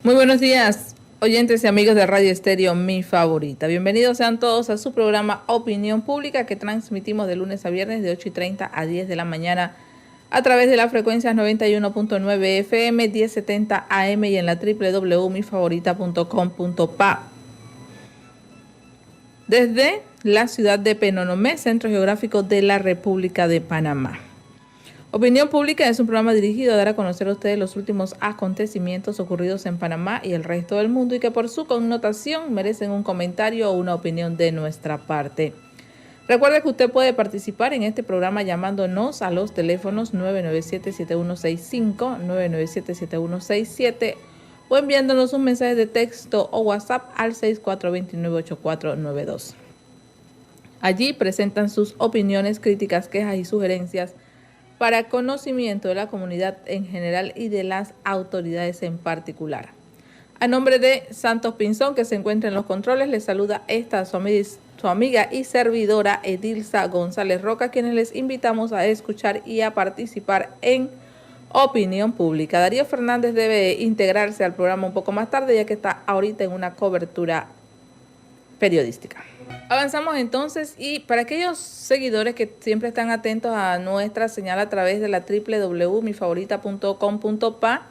Muy buenos días, oyentes y amigos de Radio Estéreo, mi favorita. Bienvenidos sean todos a su programa Opinión Pública que transmitimos de lunes a viernes de 8:30 a 10 de la mañana a través de las frecuencias 91.9 FM, 1070 AM y en la www.mifavorita.com.pa. Desde la ciudad de Penonomé, Centro Geográfico de la República de Panamá. Opinión Pública es un programa dirigido a dar a conocer a ustedes los últimos acontecimientos ocurridos en Panamá y el resto del mundo y que por su connotación merecen un comentario o una opinión de nuestra parte. Recuerde que usted puede participar en este programa llamándonos a los teléfonos 997-7165, 997-7167 o enviándonos un mensaje de texto o WhatsApp al 6429-8492. Allí presentan sus opiniones, críticas, quejas y sugerencias para conocimiento de la comunidad en general y de las autoridades en particular. A nombre de Santos Pinzón, que se encuentra en los controles, les saluda su amiga y servidora Edilza González Roca, quienes les invitamos a escuchar y a participar en Opinión Pública. Darío Fernández debe integrarse al programa un poco más tarde, ya que está ahorita en una cobertura periodística. Avanzamos entonces y para aquellos seguidores que siempre están atentos a nuestra señal a través de la www.mifavorita.com.pa,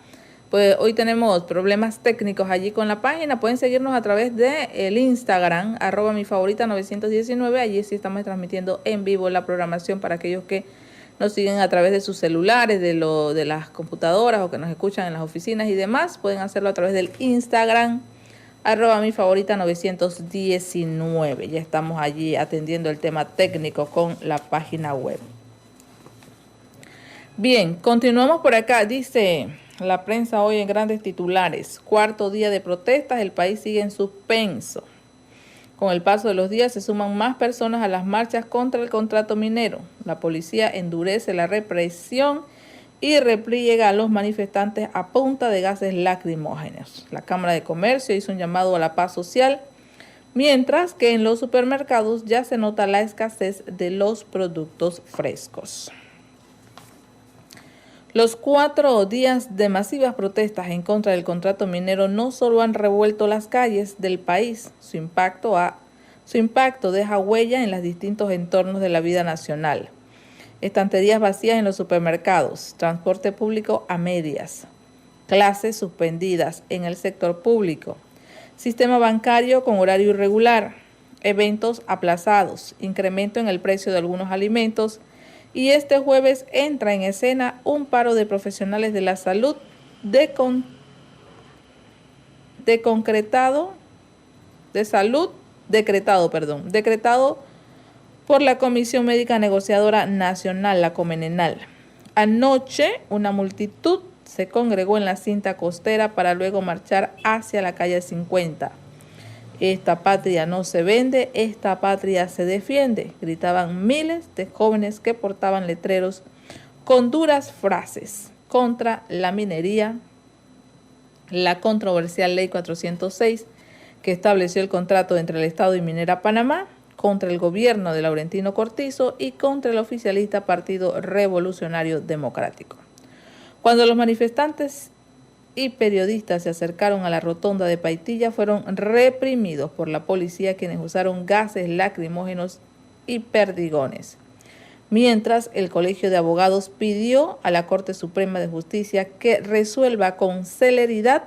pues hoy tenemos problemas técnicos allí con la página. Pueden seguirnos a través del Instagram, @mifavorita919. Allí sí estamos transmitiendo en vivo la programación para aquellos que nos siguen a través de sus celulares, de las computadoras o que nos escuchan en las oficinas y demás. Pueden hacerlo a través del Instagram, @mifavorita919. Ya estamos allí atendiendo el tema técnico con la página web. Bien, continuamos por acá. Dice la prensa hoy en grandes titulares: cuarto día de protestas, el país sigue en suspenso. Con el paso de los días se suman más personas a las marchas contra el contrato minero. La policía endurece la represión y repliega a los manifestantes a punta de gases lacrimógenos. La Cámara de Comercio hizo un llamado a la paz social, mientras que en los supermercados ya se nota la escasez de los productos frescos. Los 4 días de masivas protestas en contra del contrato minero no solo han revuelto las calles del país, su impacto deja huella en los distintos entornos de la vida nacional. Estanterías vacías en los supermercados, transporte público a medias, clases suspendidas en el sector público, sistema bancario con horario irregular, eventos aplazados, incremento en el precio de algunos alimentos y este jueves entra en escena un paro de profesionales de la salud decretado por la Comisión Médica Negociadora Nacional, la Comenenal. Anoche, una multitud se congregó en la cinta costera para luego marchar hacia la calle 50. Esta patria no se vende, esta patria se defiende, gritaban miles de jóvenes que portaban letreros con duras frases contra la minería, la controversial Ley 406, que estableció el contrato entre el Estado y Minera Panamá, contra el gobierno de Laurentino Cortizo y contra el oficialista Partido Revolucionario Democrático. Cuando los manifestantes y periodistas se acercaron a la rotonda de Paitilla, fueron reprimidos por la policía, quienes usaron gases lacrimógenos y perdigones. Mientras, el Colegio de Abogados pidió a la Corte Suprema de Justicia que resuelva con celeridad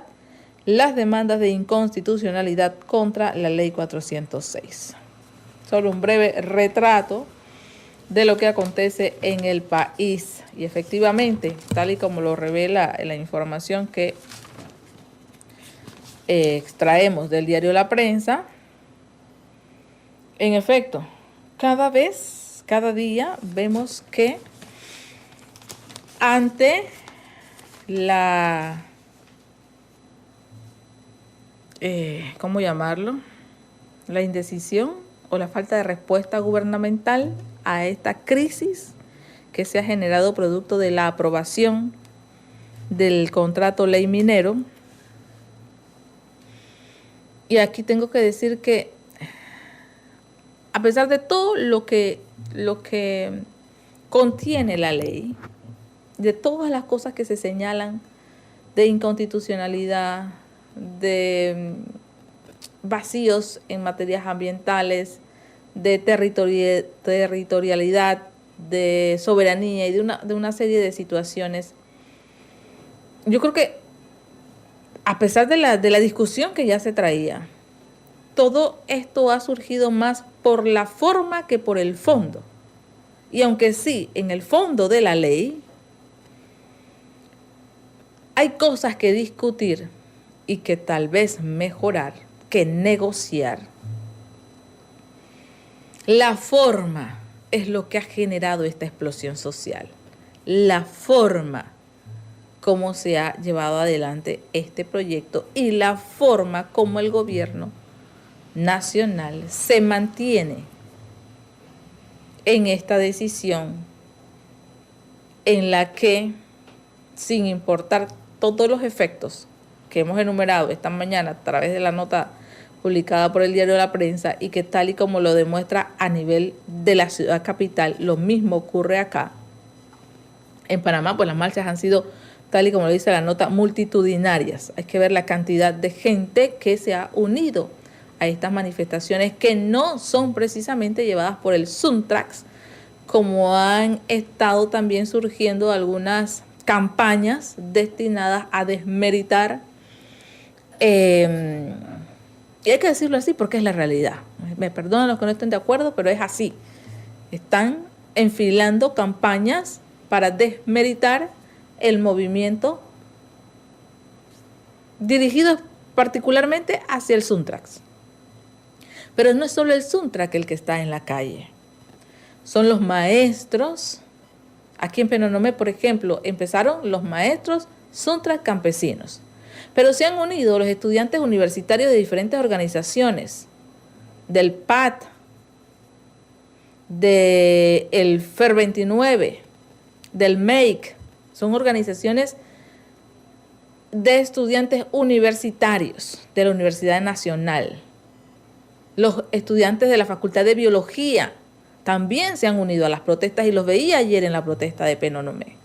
las demandas de inconstitucionalidad contra la Ley 406. Solo un breve retrato de lo que acontece en el país. Y efectivamente, tal y como lo revela la información que extraemos del diario La Prensa, en efecto, cada día vemos que ante la, ¿cómo llamarlo?, la indecisión o la falta de respuesta gubernamental a esta crisis que se ha generado producto de la aprobación del contrato ley minero. Y aquí tengo que decir que a pesar de todo lo que contiene la ley, de todas las cosas que se señalan de inconstitucionalidad, de vacíos en materias ambientales, de territorialidad, de soberanía y de una serie de situaciones. Yo creo que a pesar de la discusión que ya se traía, todo esto ha surgido más por la forma que por el fondo. Y aunque sí, en el fondo de la ley hay cosas que discutir y que tal vez mejorar, que negociar. La forma es lo que ha generado esta explosión social. La forma cómo se ha llevado adelante este proyecto y la forma como el gobierno nacional se mantiene en esta decisión en la que, sin importar todos los efectos que hemos enumerado esta mañana a través de la nota publicada por el Diario de la Prensa y que tal y como lo demuestra a nivel de la ciudad capital, lo mismo ocurre acá. En Panamá, pues las marchas han sido, tal y como lo dice la nota, multitudinarias. Hay que ver la cantidad de gente que se ha unido a estas manifestaciones que no son precisamente llevadas por el Suntrax, como han estado también surgiendo algunas campañas destinadas a desmeritar, y hay que decirlo así porque es la realidad. Me perdonan los que no estén de acuerdo, pero es así. Están enfilando campañas para desmeritar el movimiento dirigido particularmente hacia el Suntrax. Pero no es solo el Suntrax el que está en la calle. Son los maestros. Aquí en Penonomé, por ejemplo, empezaron los maestros Suntrax campesinos. Pero se han unido los estudiantes universitarios de diferentes organizaciones, del PAT, del FER 29, del MEIC. Son organizaciones de estudiantes universitarios de la Universidad Nacional. Los estudiantes de la Facultad de Biología también se han unido a las protestas y los veía ayer en la protesta de Penonomé.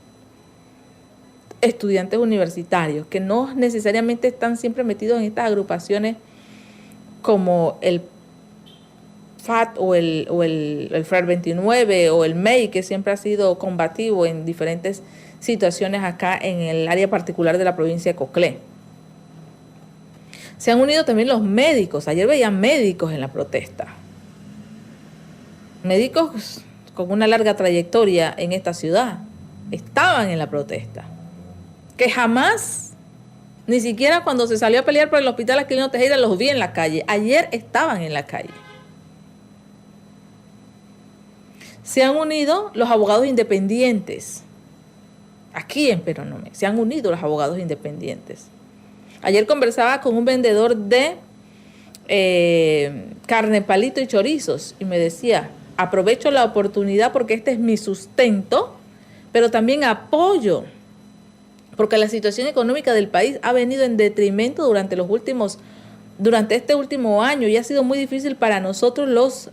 Estudiantes universitarios que no necesariamente están siempre metidos en estas agrupaciones como el FAT o el FER 29 o el MEI, que siempre ha sido combativo en diferentes situaciones acá en el área particular de la provincia de Coclé. Se han unido también los médicos. Ayer veía médicos en la protesta. Médicos con una larga trayectoria en esta ciudad estaban en la protesta. Que jamás, ni siquiera cuando se salió a pelear por el hospital Aquilino Tejera, los vi en la calle. Ayer estaban en la calle. Se han unido los abogados independientes. Aquí en Penonomé se han unido los abogados independientes. Ayer conversaba con un vendedor de carne, palito y chorizos y me decía, aprovecho la oportunidad porque este es mi sustento, pero también apoyo, porque la situación económica del país ha venido en detrimento durante este último año y ha sido muy difícil para nosotros los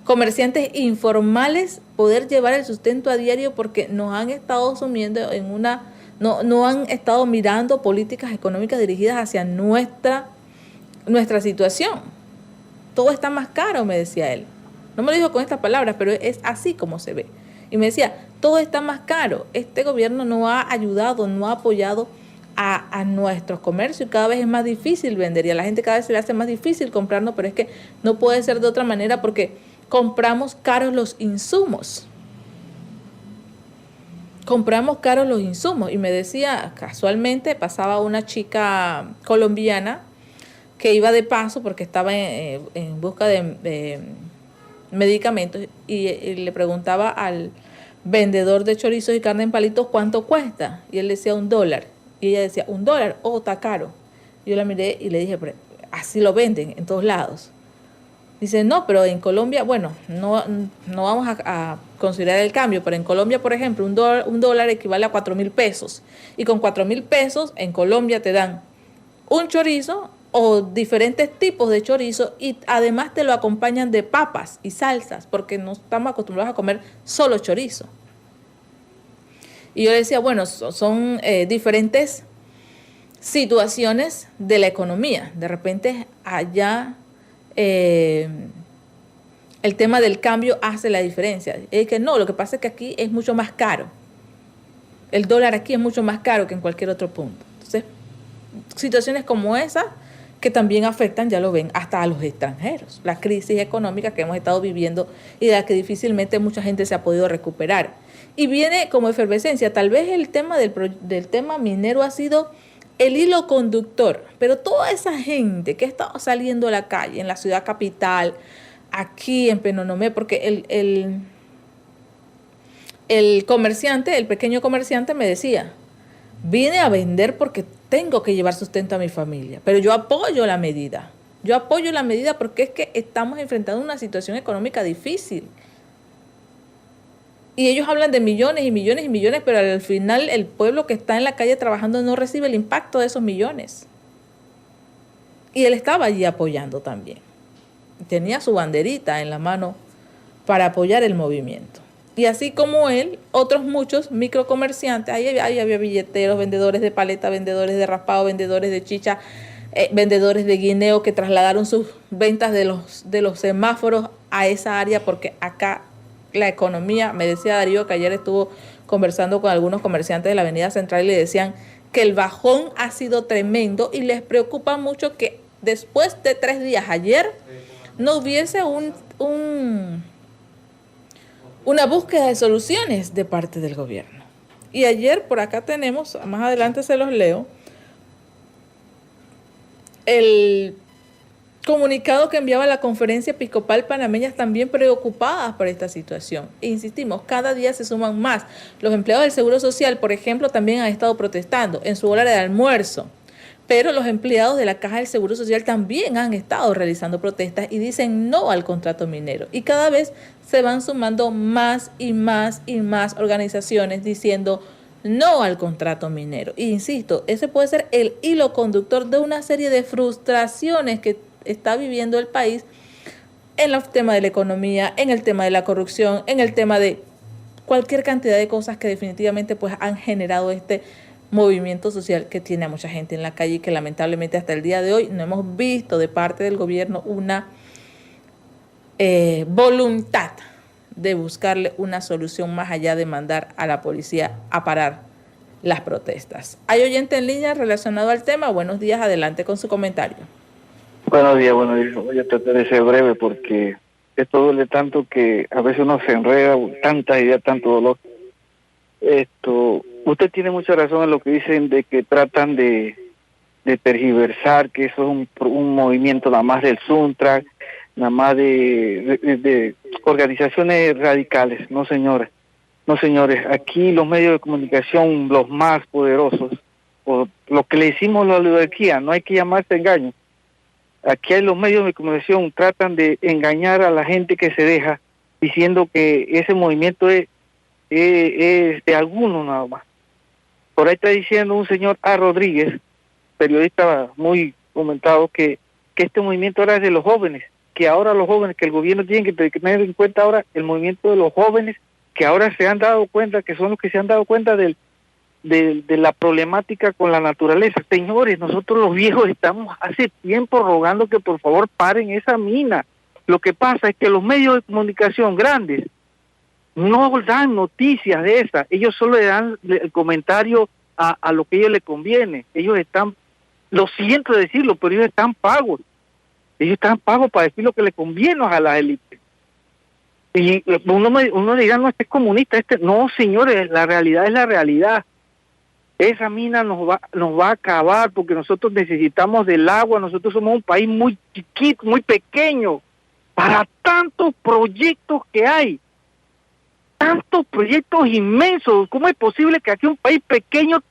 comerciantes informales poder llevar el sustento a diario porque nos han estado sumiendo en no han estado mirando políticas económicas dirigidas hacia nuestra situación. Todo está más caro, me decía él. No me lo dijo con estas palabras, pero es así como se ve. Y me decía, todo está más caro. Este gobierno no ha ayudado, no ha apoyado a nuestros comercios y cada vez es más difícil vender. Y a la gente cada vez se le hace más difícil comprarnos, pero es que no puede ser de otra manera porque compramos caros los insumos. Compramos caros los insumos. Y me decía, casualmente pasaba una chica colombiana que iba de paso porque estaba en busca de medicamentos y le preguntaba al vendedor de chorizos y carne en palitos cuánto cuesta. Y él decía $1. Y ella decía, $1, está caro. Yo la miré y le dije, pero así lo venden en todos lados. Dice, no, pero en Colombia, bueno, no vamos a considerar el cambio, pero en Colombia, por ejemplo, un dólar equivale a 4.000 pesos. Y con 4.000 pesos en Colombia te dan un chorizo o diferentes tipos de chorizo y además te lo acompañan de papas y salsas, porque no estamos acostumbrados a comer solo chorizo. Y yo le decía, bueno, son diferentes situaciones de la economía. De repente allá el tema del cambio hace la diferencia. Es que no, lo que pasa es que aquí es mucho más caro. El dólar aquí es mucho más caro que en cualquier otro punto. Entonces, situaciones como esa que también afectan, ya lo ven, hasta a los extranjeros. La crisis económica que hemos estado viviendo y de la que difícilmente mucha gente se ha podido recuperar. Y viene como efervescencia. Tal vez el tema del tema minero ha sido el hilo conductor, pero toda esa gente que ha estado saliendo a la calle, en la ciudad capital, aquí en Penonomé, porque el comerciante, el pequeño comerciante me decía, vine a vender porque tengo que llevar sustento a mi familia, pero yo apoyo la medida. Yo apoyo la medida porque es que estamos enfrentando una situación económica difícil. Y ellos hablan de millones y millones y millones, pero al final el pueblo que está en la calle trabajando no recibe el impacto de esos millones. Y él estaba allí apoyando también. Tenía su banderita en la mano para apoyar el movimiento. Y así como él, otros muchos microcomerciantes, ahí había billeteros, vendedores de paleta, vendedores de raspado, vendedores de chicha, vendedores de guineo que trasladaron sus ventas de los semáforos a esa área porque acá la economía, me decía Darío que ayer estuvo conversando con algunos comerciantes de la Avenida Central y le decían que el bajón ha sido tremendo y les preocupa mucho que después de 3 días ayer no hubiese una búsqueda de soluciones de parte del gobierno. Y ayer por acá tenemos, más adelante se los leo, el comunicado que enviaba la Conferencia Episcopal Panameña también preocupadas por esta situación. E insistimos, cada día se suman más. Los empleados del Seguro Social, por ejemplo, también han estado protestando en su hora de almuerzo. Pero los empleados de la Caja del Seguro Social también han estado realizando protestas y dicen no al contrato minero. Y cada vez se van sumando más y más y más organizaciones diciendo no al contrato minero. E insisto, ese puede ser el hilo conductor de una serie de frustraciones que está viviendo el país en el tema de la economía, en el tema de la corrupción, en el tema de cualquier cantidad de cosas que definitivamente pues han generado este movimiento social que tiene a mucha gente en la calle y que lamentablemente hasta el día de hoy no hemos visto de parte del gobierno una voluntad de buscarle una solución más allá de mandar a la policía a parar las protestas. ¿Hay oyente en línea relacionado al tema? Buenos días, adelante con su comentario. Buenos días. Voy a tratar de ser breve porque esto duele tanto que a veces uno se enreda, tantas ideas, tanto dolor. Usted tiene mucha razón en lo que dicen de que tratan de tergiversar, que eso es un movimiento nada más del Suntrack, nada más de organizaciones radicales. No, señores. No, señores. Aquí los medios de comunicación, los más poderosos, o lo que le decimos la oligarquía, no hay que llamarse engaño. Aquí hay los medios de comunicación tratan de engañar a la gente que se deja diciendo que ese movimiento es de algunos nada más. Por ahí está diciendo un señor A. Rodríguez, periodista muy comentado, que este movimiento ahora es de los jóvenes, que ahora los jóvenes, que el gobierno tiene que tener en cuenta ahora el movimiento de los jóvenes, que ahora se han dado cuenta, que son los que se han dado cuenta de la problemática con la naturaleza. Señores, nosotros los viejos estamos hace tiempo rogando que por favor paren esa mina. Lo que pasa es que los medios de comunicación grandes no dan noticias de esas, ellos solo le dan el comentario a lo que a ellos les conviene. Ellos están, lo siento decirlo, pero ellos están pagos para decir lo que les conviene a las élites. Y uno dirá, no, este es comunista, no, señores, la realidad es la realidad. Esa mina nos va a acabar porque nosotros necesitamos del agua. Nosotros somos un país muy chiquito, muy pequeño para tantos proyectos que hay, tantos proyectos inmensos. ¿Cómo es posible que aquí un país pequeño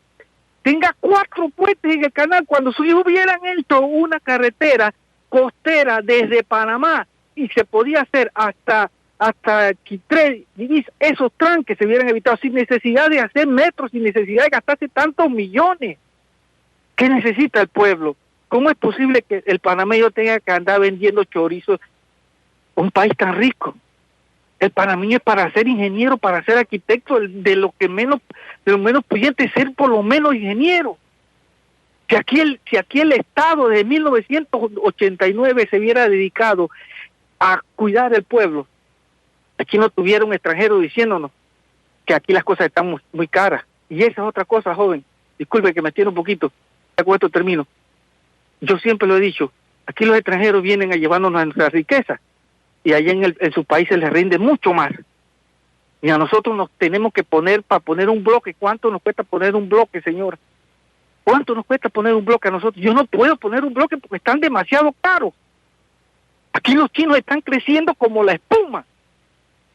tenga 4 puentes en el canal cuando si hubieran hecho una carretera costera desde Panamá y se podía hacer hasta Quitré, esos tranques se hubieran evitado sin necesidad de hacer metros, sin necesidad de gastarse tantos millones? ¿Qué necesita el pueblo? ¿Cómo es posible que el panameño tenga que andar vendiendo chorizos? Un país tan rico. El panameño es para ser ingeniero, para ser arquitecto, de lo menos pudiente ser por lo menos ingeniero. Si aquí el Estado desde 1989 se hubiera dedicado a cuidar del pueblo, aquí no tuviera un extranjero diciéndonos que aquí las cosas están muy caras. Y esa es otra cosa, joven. Disculpe que me extienda un poquito. Ya con esto termino. Yo siempre lo he dicho, aquí los extranjeros vienen a llevarnos a nuestra riqueza y allá en sus países les rinde mucho más. Y a nosotros nos tenemos que poner, para poner un bloque, ¿cuánto nos cuesta poner un bloque, señora? ¿Cuánto nos cuesta poner un bloque a nosotros? Yo no puedo poner un bloque porque están demasiado caros. Aquí los chinos están creciendo como la espuma.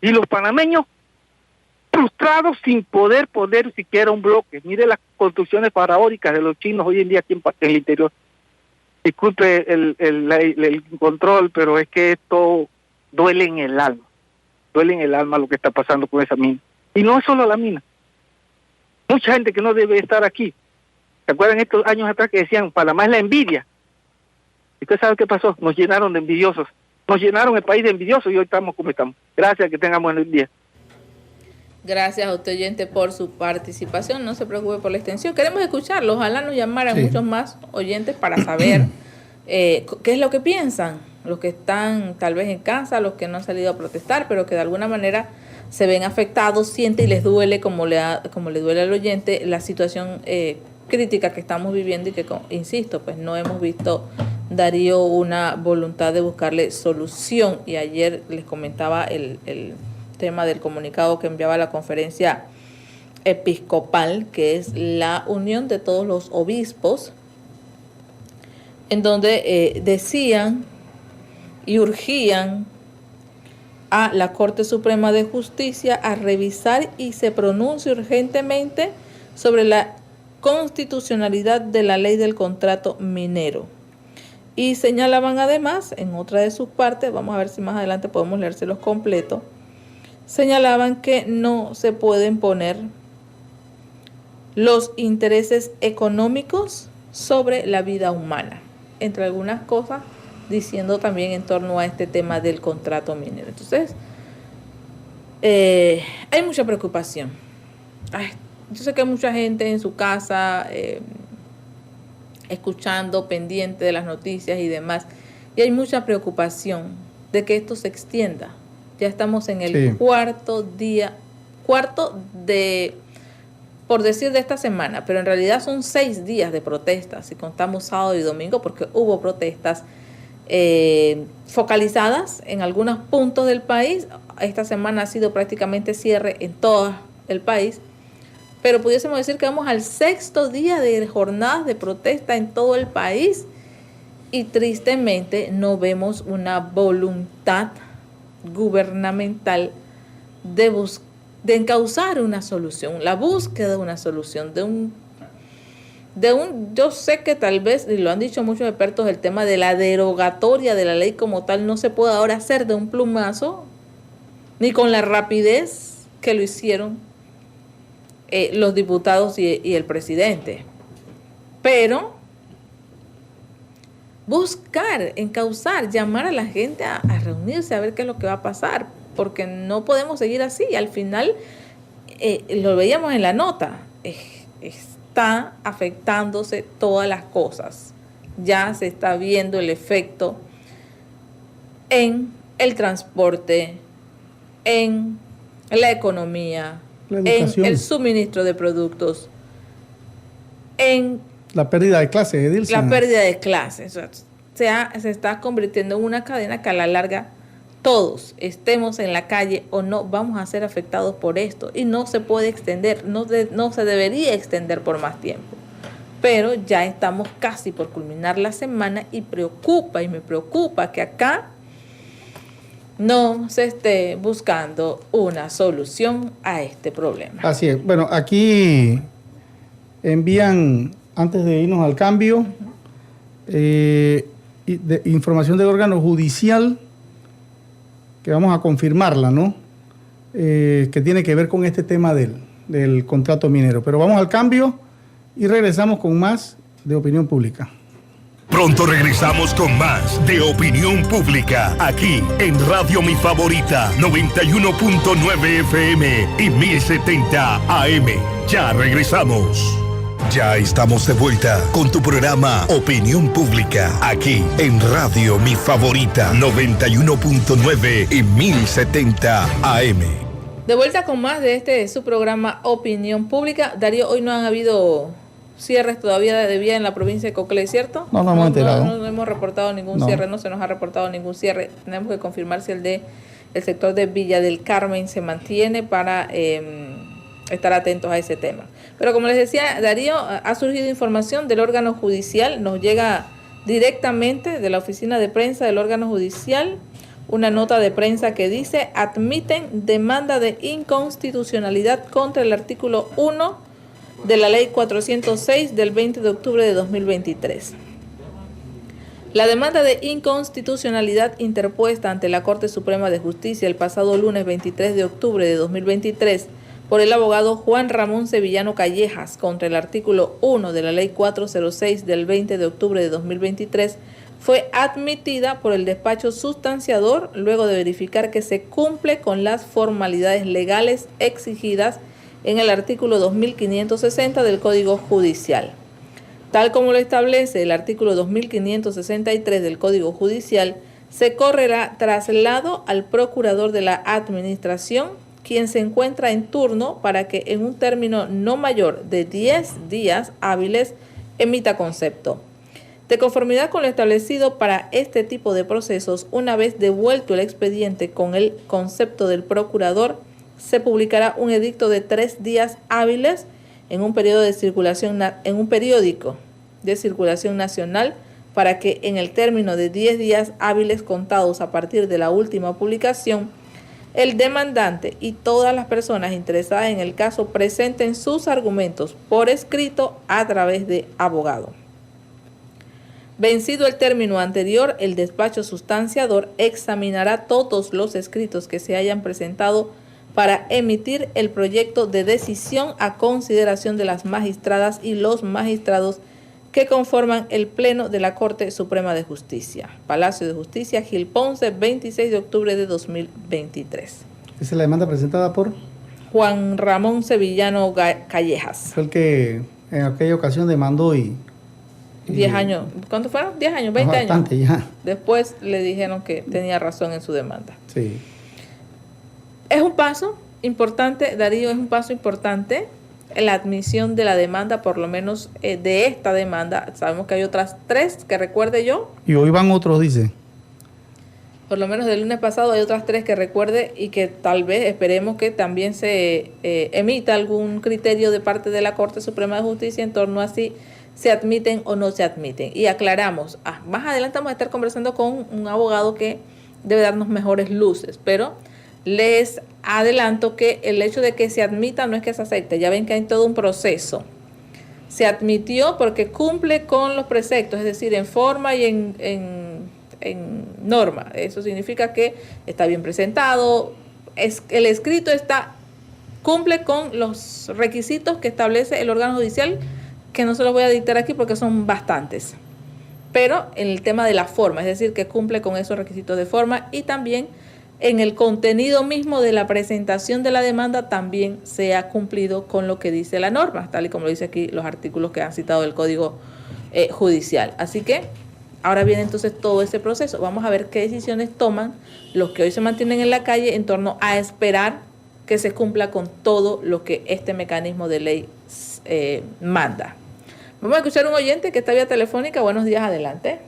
Y los panameños frustrados sin poder poner siquiera un bloque. Mire las construcciones faraónicas de los chinos hoy en día aquí en el interior. Disculpe el control, pero es que esto duele en el alma. Duele en el alma lo que está pasando con esa mina. Y no es solo la mina. Mucha gente que no debe estar aquí. ¿Se acuerdan estos años atrás que decían, Panamá es la envidia? ¿Y usted sabe qué pasó? Nos llenaron de envidiosos. Nos llenaron el país de envidiosos y hoy estamos como estamos. Gracias, que tengamos buen día. Gracias a usted, oyente, por su participación. No se preocupe por la extensión. Queremos escucharlo. Ojalá nos llamaran muchos más oyentes para saber qué es lo que piensan. Los que están tal vez en casa, los que no han salido a protestar, pero que de alguna manera se ven afectados, siente y les duele, como le duele al oyente, la situación crítica que estamos viviendo y que, insisto, pues no hemos visto, Darío, una voluntad de buscarle solución. Y ayer les comentaba el tema del comunicado que enviaba la conferencia episcopal, que es la unión de todos los obispos, en donde decían y urgían a la Corte Suprema de Justicia a revisar y se pronuncie urgentemente sobre la constitucionalidad de la ley del contrato minero. Y señalaban además, en otra de sus partes, vamos a ver si más adelante podemos leérselos completos, señalaban que no se pueden poner los intereses económicos sobre la vida humana, entre algunas cosas, diciendo también en torno a este tema del contrato minero. Entonces, hay mucha preocupación. Yo sé que hay mucha gente en su casa escuchando, pendiente de las noticias y demás, y hay mucha preocupación de que esto se extienda. Ya estamos en el cuarto de, por decir, de esta semana, pero en realidad son 6 días de protestas, si contamos sábado y domingo, porque hubo protestas focalizadas en algunos puntos del país. Esta semana ha sido prácticamente cierre en todo el país, pero pudiésemos decir que vamos al 6º día de jornadas de protesta en todo el país y tristemente no vemos una voluntad gubernamental de encauzar una solución, la búsqueda de una solución, yo sé que tal vez, y lo han dicho muchos expertos, el tema de la derogatoria de la ley como tal no se puede ahora hacer de un plumazo, ni con la rapidez que lo hicieron los diputados y el presidente. Pero buscar, encauzar, llamar a la gente a reunirse, a ver qué es lo que va a pasar, porque no podemos seguir así. Al final, lo veíamos en la nota, está afectándose todas las cosas. Ya se está viendo el efecto en el transporte, en la economía, en el suministro de productos, en la pérdida de clases, Edilson. La pérdida de clases. Se está convirtiendo en una cadena que a la larga todos, estemos en la calle o no, vamos a ser afectados por esto. Y no se puede extender, no se debería extender por más tiempo. Pero ya estamos casi por culminar la semana y me preocupa que acá no se esté buscando una solución a este problema. Así es. Bueno, aquí envían, antes de irnos al cambio, información del órgano judicial, que vamos a confirmarla, ¿no? Que tiene que ver con este tema del contrato minero. Pero vamos al cambio y regresamos con más de Opinión Pública. Pronto regresamos con más de Opinión Pública, aquí en Radio Mi Favorita, 91.9 FM y 1070 AM. Ya regresamos. Ya estamos de vuelta con tu programa Opinión Pública, aquí en Radio Mi Favorita 91.9 y 1070 AM. De vuelta con más de su programa Opinión Pública. Darío, hoy no han habido cierres todavía de vía en la provincia de Coclé, ¿cierto? No hemos enterado. No hemos reportado ningún cierre, no se nos ha reportado ningún cierre. Tenemos que confirmar si el sector de Villa del Carmen se mantiene para estar atentos a ese tema. Pero como les decía, Darío, ha surgido información del órgano judicial, nos llega directamente de la oficina de prensa del órgano judicial, una nota de prensa que dice: admiten demanda de inconstitucionalidad contra el artículo 1 de la Ley 406 del 20 de octubre de 2023. La demanda de inconstitucionalidad interpuesta ante la Corte Suprema de Justicia el pasado lunes 23 de octubre de 2023 por el abogado Juan Ramón Sevillano Callejas contra el artículo 1 de la Ley 406 del 20 de octubre de 2023 fue admitida por el despacho sustanciador luego de verificar que se cumple con las formalidades legales exigidas en el artículo 2560 del Código Judicial. Tal como lo establece el artículo 2563 del Código Judicial, se correrá traslado al procurador de la Administración, quien se encuentra en turno para que en un término no mayor de 10 días hábiles emita concepto. De conformidad con lo establecido para este tipo de procesos, una vez devuelto el expediente con el concepto del procurador, se publicará un edicto de 3 días hábiles en un periódico de circulación nacional para que en el término de 10 días hábiles contados a partir de la última publicación, el demandante y todas las personas interesadas en el caso presenten sus argumentos por escrito a través de abogado. Vencido el término anterior, el despacho sustanciador examinará todos los escritos que se hayan presentado para emitir el proyecto de decisión a consideración de las magistradas y los magistrados que conforman el Pleno de la Corte Suprema de Justicia. Palacio de Justicia, Gil Ponce, 26 de octubre de 2023. Esa es la demanda presentada por Juan Ramón Sevillano Callejas. Fue el que en aquella ocasión demandó y 10 años. ¿Cuánto fueron? 10 años, 20 años. Bastante ya. Después le dijeron que tenía razón en su demanda. Sí. Es un paso importante, Darío, es un paso importante en la admisión de la demanda, por lo menos de esta demanda. Sabemos que hay otras 3 que recuerde yo. Y hoy van otros, dice. Por lo menos del lunes pasado hay otras 3 que recuerde y que tal vez esperemos que también se emita algún criterio de parte de la Corte Suprema de Justicia en torno a si se admiten o no se admiten. Y aclaramos, más adelante vamos a estar conversando con un abogado que debe darnos mejores luces, pero les adelanto que el hecho de que se admita no es que se acepte, ya ven que hay todo un proceso. Se admitió porque cumple con los preceptos, es decir, en forma y en norma. Eso significa que está bien presentado, el escrito cumple con los requisitos que establece el órgano judicial, que no se los voy a dictar aquí porque son bastantes. Pero en el tema de la forma, es decir, que cumple con esos requisitos de forma, y también en el contenido mismo de la presentación de la demanda también se ha cumplido con lo que dice la norma, tal y como lo dice aquí los artículos que han citado del Código Judicial. Así que ahora viene entonces todo ese proceso. Vamos a ver qué decisiones toman los que hoy se mantienen en la calle en torno a esperar que se cumpla con todo lo que este mecanismo de ley manda. Vamos a escuchar un oyente que está vía telefónica. Buenos días, adelante.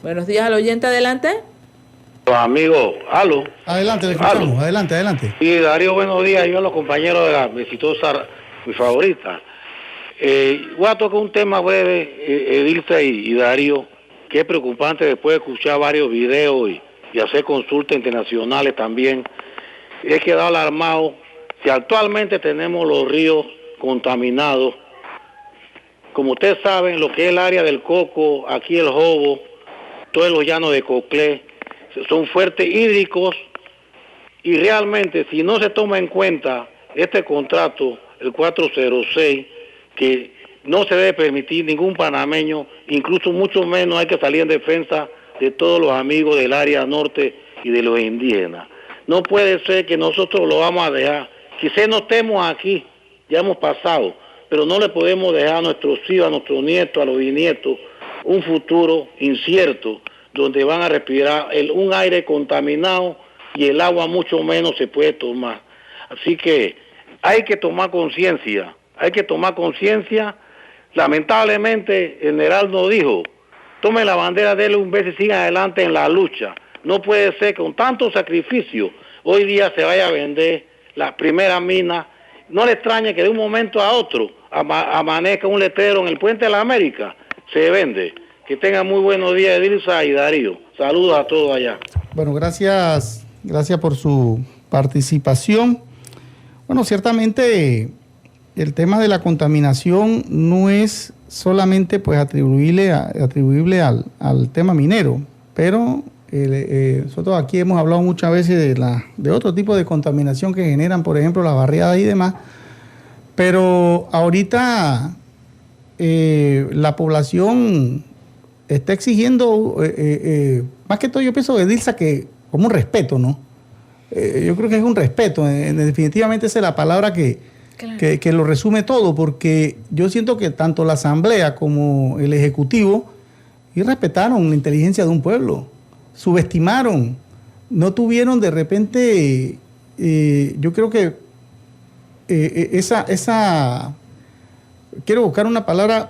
Buenos días al oyente, adelante. Amigo, aló. Adelante, le escuchamos. Aló. Adelante. Sí, Darío, buenos días. Yo a los compañeros de la exitosa, mi favorita. Voy a tocar un tema breve, Edilza y Darío, que es preocupante después de escuchar varios videos y hacer consultas internacionales también. He quedado alarmado que actualmente tenemos los ríos contaminados. Como ustedes saben, lo que es el área del Coco, aquí el Jobo, todos los llanos de Coclé, son fuertes hídricos, y realmente si no se toma en cuenta este contrato, el 406, que no se debe permitir ningún panameño, incluso mucho menos hay que salir en defensa de todos los amigos del área norte y de los indígenas. No puede ser que nosotros lo vamos a dejar, quizás no estemos aquí, ya hemos pasado, pero no le podemos dejar a nuestros hijos, a nuestros nietos, a los bisnietos, un futuro incierto, donde van a respirar un aire contaminado y el agua mucho menos se puede tomar. Así que hay que tomar conciencia, Lamentablemente, el general nos dijo, tome la bandera, déle un beso y sigan adelante en la lucha. No puede ser que con tanto sacrificio hoy día se vaya a vender la primera mina. No le extrañe que de un momento a otro amanezca un letrero en el Puente de la América, se vende. Que tengan muy buenos días, Edilza y Darío. Saludos a todos allá. Bueno, gracias por su participación. Bueno, ciertamente el tema de la contaminación no es solamente pues atribuible al tema minero, pero nosotros aquí hemos hablado muchas veces de otro tipo de contaminación que generan, por ejemplo, las barriadas y demás, pero ahorita la población está exigiendo, más que todo yo pienso, Edilza, que como un respeto, ¿no? Yo creo que es un respeto, definitivamente esa es la palabra que lo resume todo, porque yo siento que tanto la Asamblea como el Ejecutivo irrespetaron la inteligencia de un pueblo, subestimaron, no tuvieron de repente, yo creo que quiero buscar una palabra,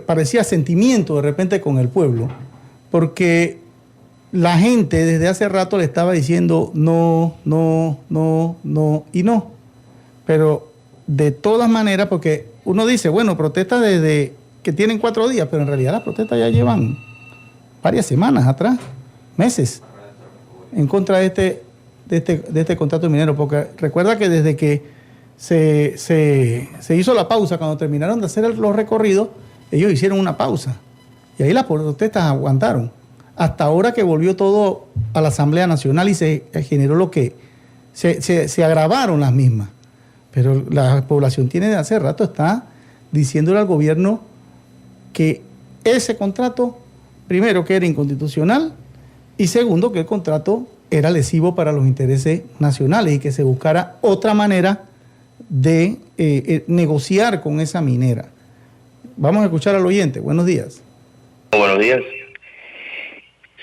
parecía sentimiento de repente con el pueblo, porque la gente desde hace rato le estaba diciendo no, y no. Pero de todas maneras, porque uno dice, bueno, protesta desde que tienen 4 días, pero en realidad las protestas ya llevan varias semanas atrás, meses, en contra de este contrato minero, porque recuerda que desde que se hizo la pausa, cuando terminaron de hacer los recorridos, ellos hicieron una pausa, y ahí las protestas aguantaron, hasta ahora que volvió todo a la Asamblea Nacional y se generó lo que se agravaron las mismas. Pero la población tiene de hace rato, está diciéndole al gobierno que ese contrato, primero, que era inconstitucional, y segundo, que el contrato era lesivo para los intereses nacionales y que se buscara otra manera de negociar con esa minera. Vamos a escuchar al oyente. Buenos días. Buenos días.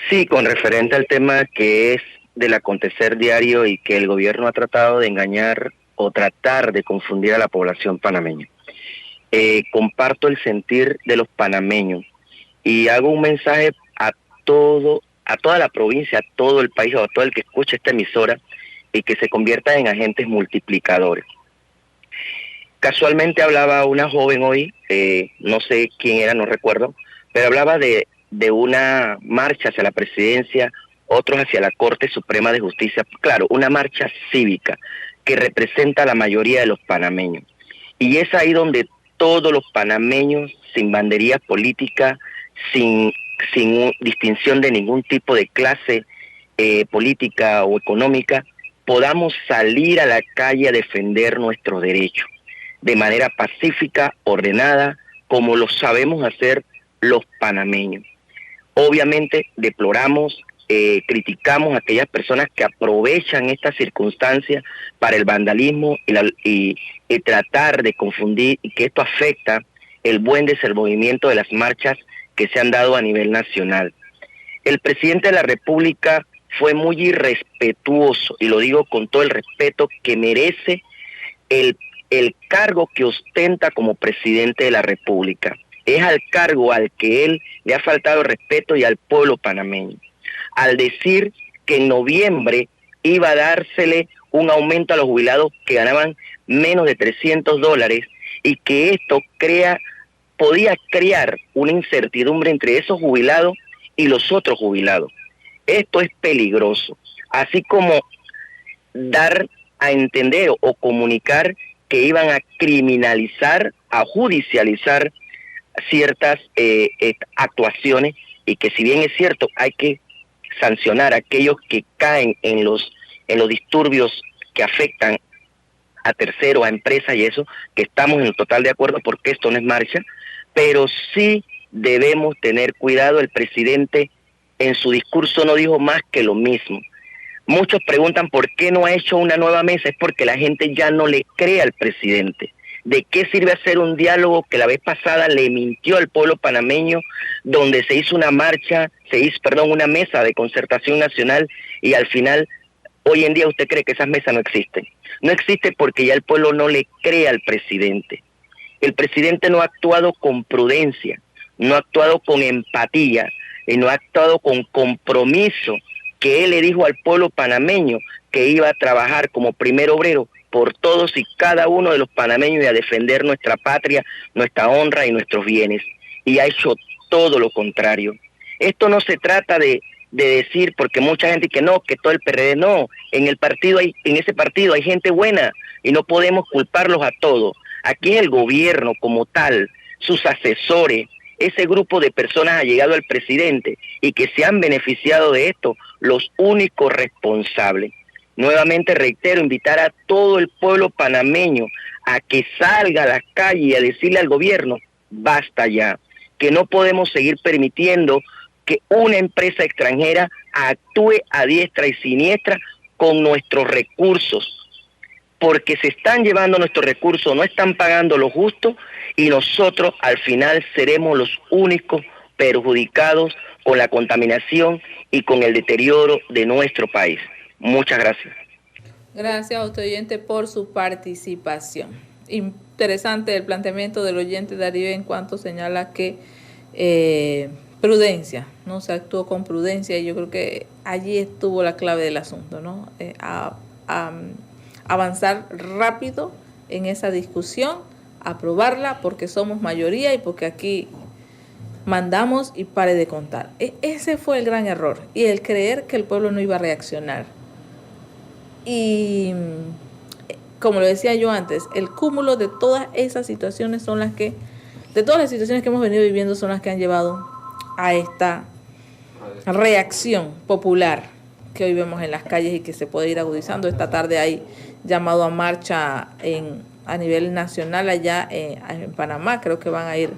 Sí, con referente al tema que es del acontecer diario y que el gobierno ha tratado de engañar o tratar de confundir a la población panameña. Comparto el sentir de los panameños y hago un mensaje a toda la provincia, a todo el país, a todo el que escuche esta emisora y que se convierta en agentes multiplicadores. Casualmente hablaba una joven hoy, no sé quién era, no recuerdo, pero hablaba de una marcha hacia la presidencia, otros hacia la Corte Suprema de Justicia. Claro, una marcha cívica que representa a la mayoría de los panameños. Y es ahí donde todos los panameños, sin banderías políticas, sin distinción de ningún tipo de clase política o económica, podamos salir a la calle a defender nuestros derechos de manera pacífica, ordenada, como lo sabemos hacer los panameños. Obviamente deploramos, criticamos a aquellas personas que aprovechan estas circunstancias para el vandalismo y tratar de confundir, y que esto afecta el buen desenvolvimiento de las marchas que se han dado a nivel nacional. El presidente de la República fue muy irrespetuoso, y lo digo con todo el respeto que merece el cargo que ostenta como presidente de la República. Es al cargo al que él le ha faltado respeto y al pueblo panameño, al decir que en noviembre iba a dársele un aumento a los jubilados que ganaban menos de $300 y que esto podía crear una incertidumbre entre esos jubilados y los otros jubilados. Esto es peligroso, así como dar a entender o comunicar que iban a criminalizar, a judicializar ciertas actuaciones, y que si bien es cierto hay que sancionar a aquellos que caen en los disturbios que afectan a terceros, a empresas y eso, que estamos en total de acuerdo porque esto no es marcha, pero sí debemos tener cuidado. El presidente en su discurso no dijo más que lo mismo. Muchos preguntan por qué no ha hecho una nueva mesa. Es porque la gente ya no le cree al presidente. ¿De qué sirve hacer un diálogo que la vez pasada le mintió al pueblo panameño, donde se hizo una una mesa de concertación nacional, y al final, hoy en día usted cree que esas mesas no existen? No existe porque ya el pueblo no le cree al presidente. El presidente no ha actuado con prudencia, no ha actuado con empatía y no ha actuado con compromiso, que él le dijo al pueblo panameño que iba a trabajar como primer obrero por todos y cada uno de los panameños y a defender nuestra patria, nuestra honra y nuestros bienes. Y ha hecho todo lo contrario. Esto no se trata de decir, porque mucha gente dice que no, que todo el PRD no. En ese partido hay gente buena y no podemos culparlos a todos. Aquí es el gobierno como tal, sus asesores, ese grupo de personas allegado al presidente y que se han beneficiado de esto, los únicos responsables. Nuevamente reitero, invitar a todo el pueblo panameño a que salga a las calles y a decirle al gobierno, basta ya, que no podemos seguir permitiendo que una empresa extranjera actúe a diestra y siniestra con nuestros recursos, porque se están llevando nuestros recursos, no están pagando lo justo, y nosotros al final seremos los únicos perjudicados con la contaminación y con el deterioro de nuestro país. Muchas gracias. Gracias a usted, oyente, por su participación. Interesante el planteamiento del oyente Darío en cuanto señala que prudencia, ¿no? Se actuó con prudencia, y yo creo que allí estuvo la clave del asunto, ¿no? Avanzar rápido en esa discusión, aprobarla porque somos mayoría y porque aquí mandamos y pare de contar. Ese fue el gran error, y el creer que el pueblo no iba a reaccionar. Y como lo decía yo antes, el cúmulo de todas esas situaciones de todas las situaciones que hemos venido viviendo, son las que han llevado a esta reacción popular que hoy vemos en las calles y que se puede ir agudizando. Esta tarde hay llamado a marcha a nivel nacional allá en Panamá. Creo que van a ir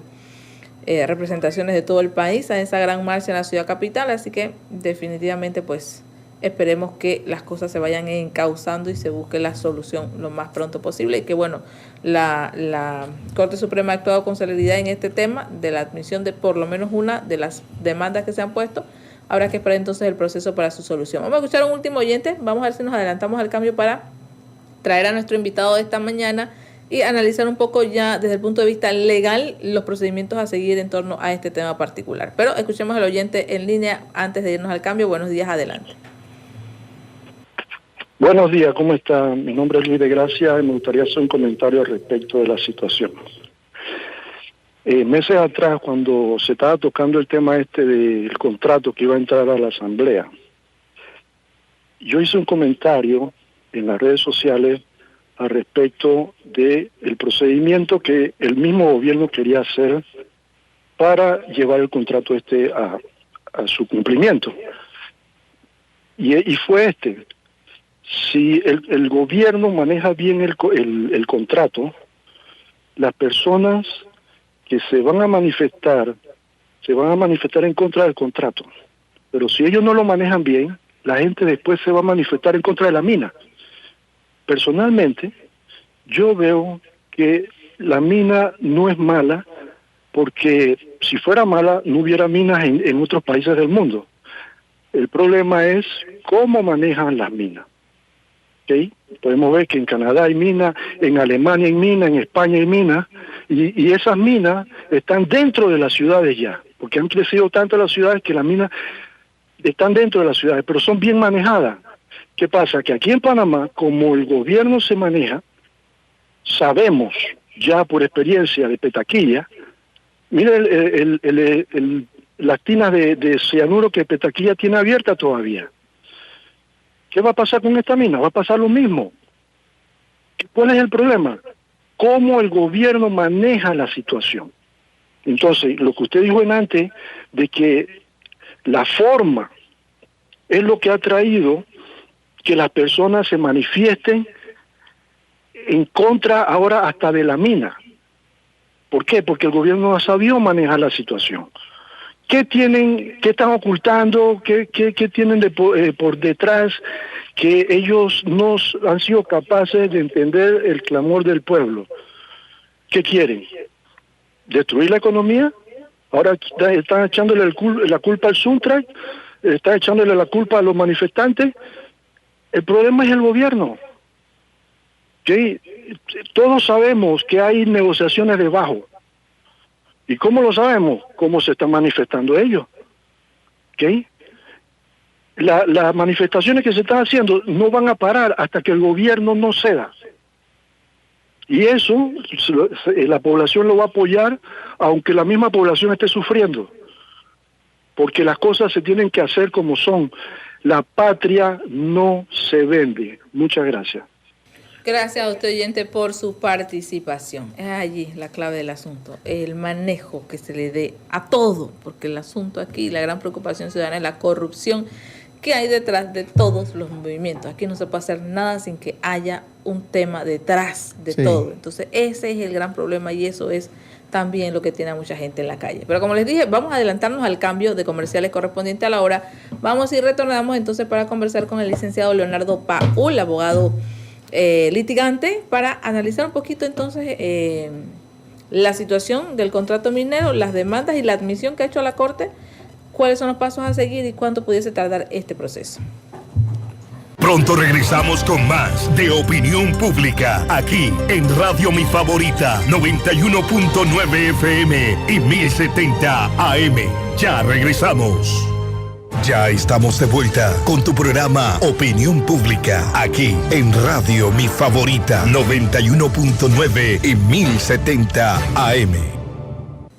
representaciones de todo el país a esa gran marcha en la ciudad capital, así que definitivamente pues esperemos que las cosas se vayan encauzando y se busque la solución lo más pronto posible, y que bueno, la Corte Suprema ha actuado con celeridad en este tema de la admisión de por lo menos una de las demandas que se han puesto. Habrá que esperar entonces el proceso para su solución. Vamos a escuchar a un último oyente, vamos a ver si nos adelantamos al cambio para traer a nuestro invitado de esta mañana y analizar un poco ya desde el punto de vista legal los procedimientos a seguir en torno a este tema particular. Pero escuchemos al oyente en línea antes de irnos al cambio. Buenos días, adelante. Buenos días, ¿cómo está? Mi nombre es Luis de Gracia y me gustaría hacer un comentario respecto de la situación. Meses atrás, cuando se estaba tocando el tema del contrato que iba a entrar a la Asamblea, yo hice un comentario en las redes sociales al respecto del procedimiento que el mismo gobierno quería hacer para llevar el contrato a su cumplimiento. Y fue si el gobierno maneja bien el contrato, las personas que se van a manifestar en contra del contrato. Pero si ellos no lo manejan bien, la gente después se va a manifestar en contra de la mina. Personalmente, yo veo que la mina no es mala, porque si fuera mala no hubiera minas en otros países del mundo. El problema es cómo manejan las minas. ¿Okay? Podemos ver que en Canadá hay minas, en Alemania hay minas, en España hay minas, y esas minas están dentro de las ciudades ya, porque han crecido tanto las ciudades que las minas están dentro de las ciudades, pero son bien manejadas. ¿Qué pasa? Que aquí en Panamá, como el gobierno se maneja, sabemos ya por experiencia de Petaquilla, mire las tinas de cianuro que Petaquilla tiene abierta todavía. ¿Qué va a pasar con esta mina? Va a pasar lo mismo. ¿Cuál es el problema? ¿Cómo el gobierno maneja la situación? Entonces, lo que usted dijo antes, de que la forma es lo que ha traído que las personas se manifiesten en contra ahora hasta de la mina. ¿Por qué? Porque el gobierno no ha sabido manejar la situación. ¿Qué tienen, qué están ocultando, qué tienen por detrás que ellos no han sido capaces de entender el clamor del pueblo? ¿Qué quieren? ¿Destruir la economía? Ahora están echándole la culpa al Suntrack, están echándole la culpa a los manifestantes. El problema es el gobierno. ¿Okay? Todos sabemos que hay negociaciones debajo. ¿Y cómo lo sabemos? ¿Cómo se están manifestando ellos? ¿Okay? Las manifestaciones que se están haciendo no van a parar hasta que el gobierno no ceda. Y eso la población lo va a apoyar, aunque la misma población esté sufriendo. Porque las cosas se tienen que hacer como son. La patria no se vende. Muchas gracias. Gracias a usted, oyente, por su participación. Es allí la clave del asunto, el manejo que se le dé a todo, porque el asunto aquí, la gran preocupación ciudadana es la corrupción que hay detrás de todos los movimientos. Aquí no se puede hacer nada sin que haya un tema detrás de todo. Entonces, ese es el gran problema y eso es también lo que tiene a mucha gente en la calle. Pero como les dije, vamos a adelantarnos al cambio de comerciales correspondiente a la hora. Vamos y retornamos entonces para conversar con el licenciado Leonardo Paul, abogado litigante, para analizar un poquito entonces la situación del contrato minero, las demandas y la admisión que ha hecho la Corte, cuáles son los pasos a seguir y cuánto pudiese tardar este proceso. Pronto regresamos con más de Opinión Pública, aquí en Radio Mi Favorita, 91.9 FM y 1070 AM. Ya regresamos. Ya estamos de vuelta con tu programa Opinión Pública, aquí en Radio Mi Favorita, 91.9 y 1070 AM.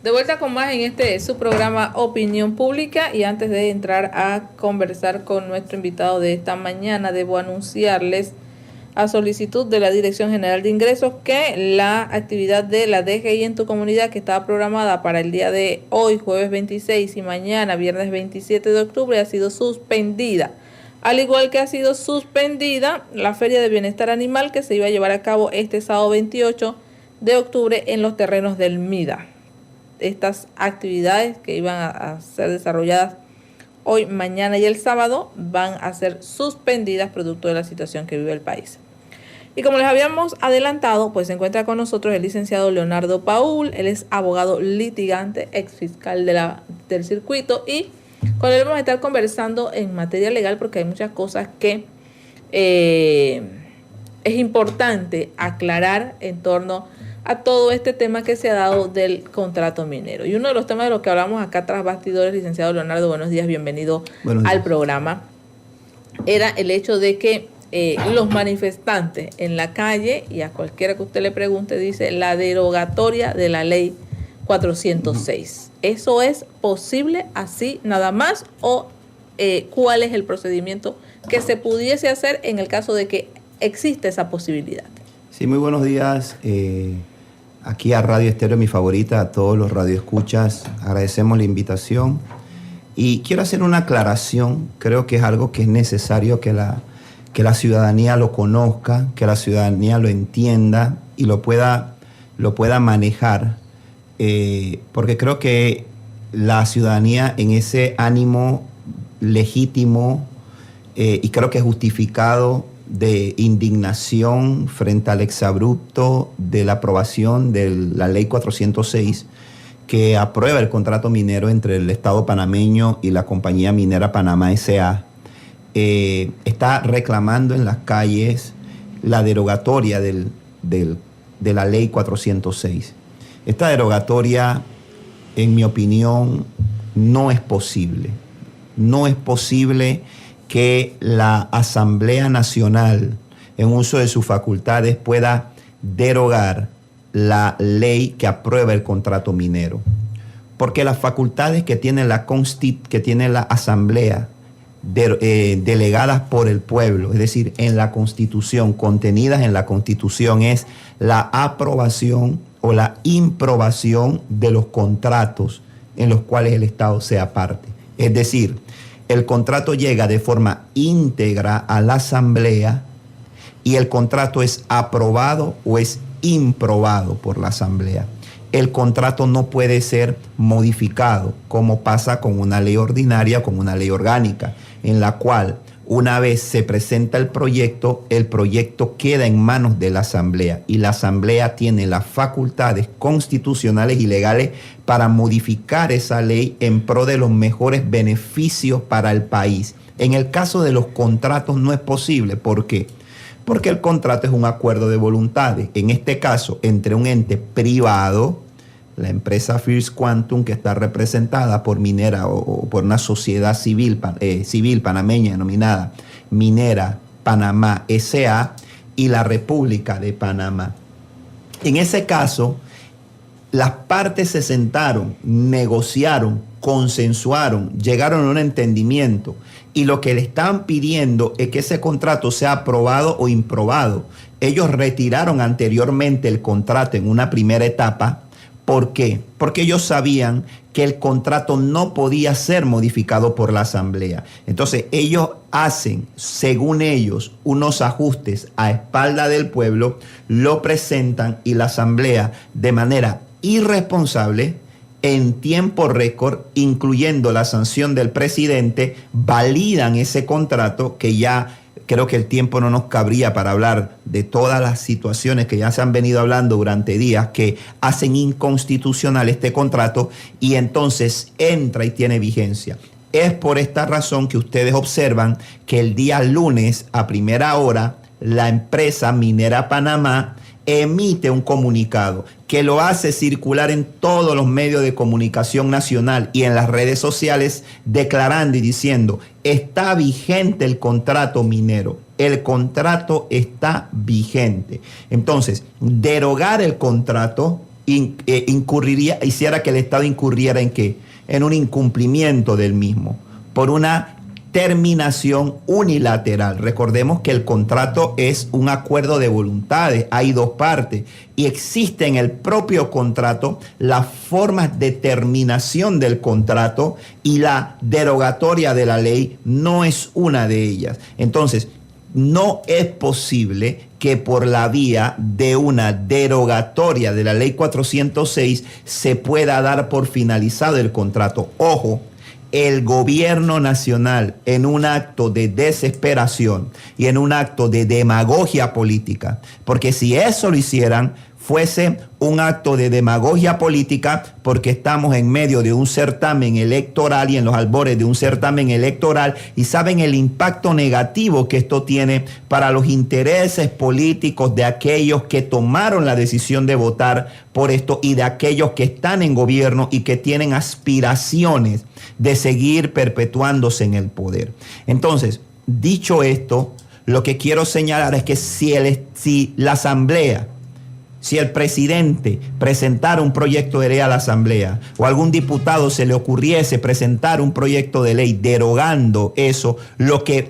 De vuelta con más en su programa Opinión Pública, y antes de entrar a conversar con nuestro invitado de esta mañana, debo anunciarles a solicitud de la Dirección General de Ingresos que la actividad de la DGI en tu comunidad, que estaba programada para el día de hoy, jueves 26, y mañana, viernes 27 de octubre, ha sido suspendida. Al igual que ha sido suspendida la Feria de Bienestar Animal, que se iba a llevar a cabo este sábado 28 de octubre en los terrenos del MIDA. Estas actividades que iban a ser desarrolladas hoy, mañana y el sábado van a ser suspendidas producto de la situación que vive el país. Y como les habíamos adelantado, pues se encuentra con nosotros el licenciado Leonardo Paul. Él es abogado litigante, ex fiscal del circuito, y con él vamos a estar conversando en materia legal porque hay muchas cosas que es importante aclarar en torno a todo este tema que se ha dado del contrato minero. Y uno de los temas de los que hablamos acá tras bastidores, licenciado Leonardo, buenos días, bienvenido al programa, era el hecho de que los manifestantes en la calle, y a cualquiera que usted le pregunte, dice la derogatoria de la ley 406. ¿Eso es posible así nada más? ¿O cuál es el procedimiento que se pudiese hacer en el caso de que existe esa posibilidad? Sí, muy buenos días. Aquí a Radio Estéreo Mi Favorita, a todos los radioescuchas, agradecemos la invitación. Y quiero hacer una aclaración, creo que es algo que es necesario que la ciudadanía lo conozca, que la ciudadanía lo entienda y lo pueda manejar, porque creo que la ciudadanía en ese ánimo legítimo y creo que justificado de indignación frente al exabrupto de la aprobación de la ley 406 que aprueba el contrato minero entre el Estado panameño y la compañía minera Panamá S.A., está reclamando en las calles la derogatoria de la ley 406. Esta derogatoria, en mi opinión, no es posible. No es posible que la Asamblea Nacional, en uso de sus facultades, pueda derogar la ley que aprueba el contrato minero. Porque las facultades que tiene la Asamblea, delegadas por el pueblo, es decir, en la Constitución, contenidas en la Constitución, es la aprobación o la improbación de los contratos en los cuales el Estado sea parte. Es decir, el contrato llega de forma íntegra a la Asamblea y el contrato es aprobado o es improbado por la Asamblea. el contrato no puede ser modificado, como pasa con una ley ordinaria, con una ley orgánica, en la cual una vez se presenta el proyecto queda en manos de la Asamblea y la Asamblea tiene las facultades constitucionales y legales para modificar esa ley en pro de los mejores beneficios para el país. En el caso de los contratos no es posible. ¿Por qué? Porque el contrato es un acuerdo de voluntades, en este caso entre un ente privado, la empresa First Quantum, que está representada por Minera o por una sociedad civil panameña denominada Minera Panamá S.A. y la República de Panamá. En ese caso, las partes se sentaron, negociaron, consensuaron, llegaron a un entendimiento y lo que le estaban pidiendo es que ese contrato sea aprobado o improbado. Ellos retiraron anteriormente el contrato en una primera etapa. ¿Por qué? Porque ellos sabían que el contrato no podía ser modificado por la Asamblea. Entonces ellos hacen, según ellos, unos ajustes a espalda del pueblo, lo presentan y la Asamblea, de manera irresponsable, en tiempo récord, incluyendo la sanción del presidente, validan ese contrato que ya... Creo que el tiempo no nos cabría para hablar de todas las situaciones que ya se han venido hablando durante días que hacen inconstitucional este contrato y entonces entra y tiene vigencia. Es por esta razón que ustedes observan que el día lunes a primera hora la empresa Minera Panamá emite un comunicado que lo hace circular en todos los medios de comunicación nacional y en las redes sociales, declarando y diciendo: está vigente el contrato minero, el contrato está vigente. Entonces, derogar el contrato hiciera que el Estado incurriera ¿en qué? En un incumplimiento del mismo, por una terminación unilateral. Recordemos que el contrato es un acuerdo de voluntades, hay dos partes y existe en el propio contrato las formas de terminación del contrato y la derogatoria de la ley no es una de ellas. Entonces, no es posible que por la vía de una derogatoria de la ley 406 se pueda dar por finalizado el contrato. Ojo, el gobierno nacional, en un acto de desesperación y en un acto de demagogia política, porque si eso lo hicieran, fuese un acto de demagogia política, porque estamos en medio de un certamen electoral y en los albores de un certamen electoral, y saben el impacto negativo que esto tiene para los intereses políticos de aquellos que tomaron la decisión de votar por esto y de aquellos que están en gobierno y que tienen aspiraciones de seguir perpetuándose en el poder. Entonces, dicho esto, lo que quiero señalar es que si la Asamblea, si el presidente presentara un proyecto de ley a la Asamblea o algún diputado se le ocurriese presentar un proyecto de ley derogando eso, lo que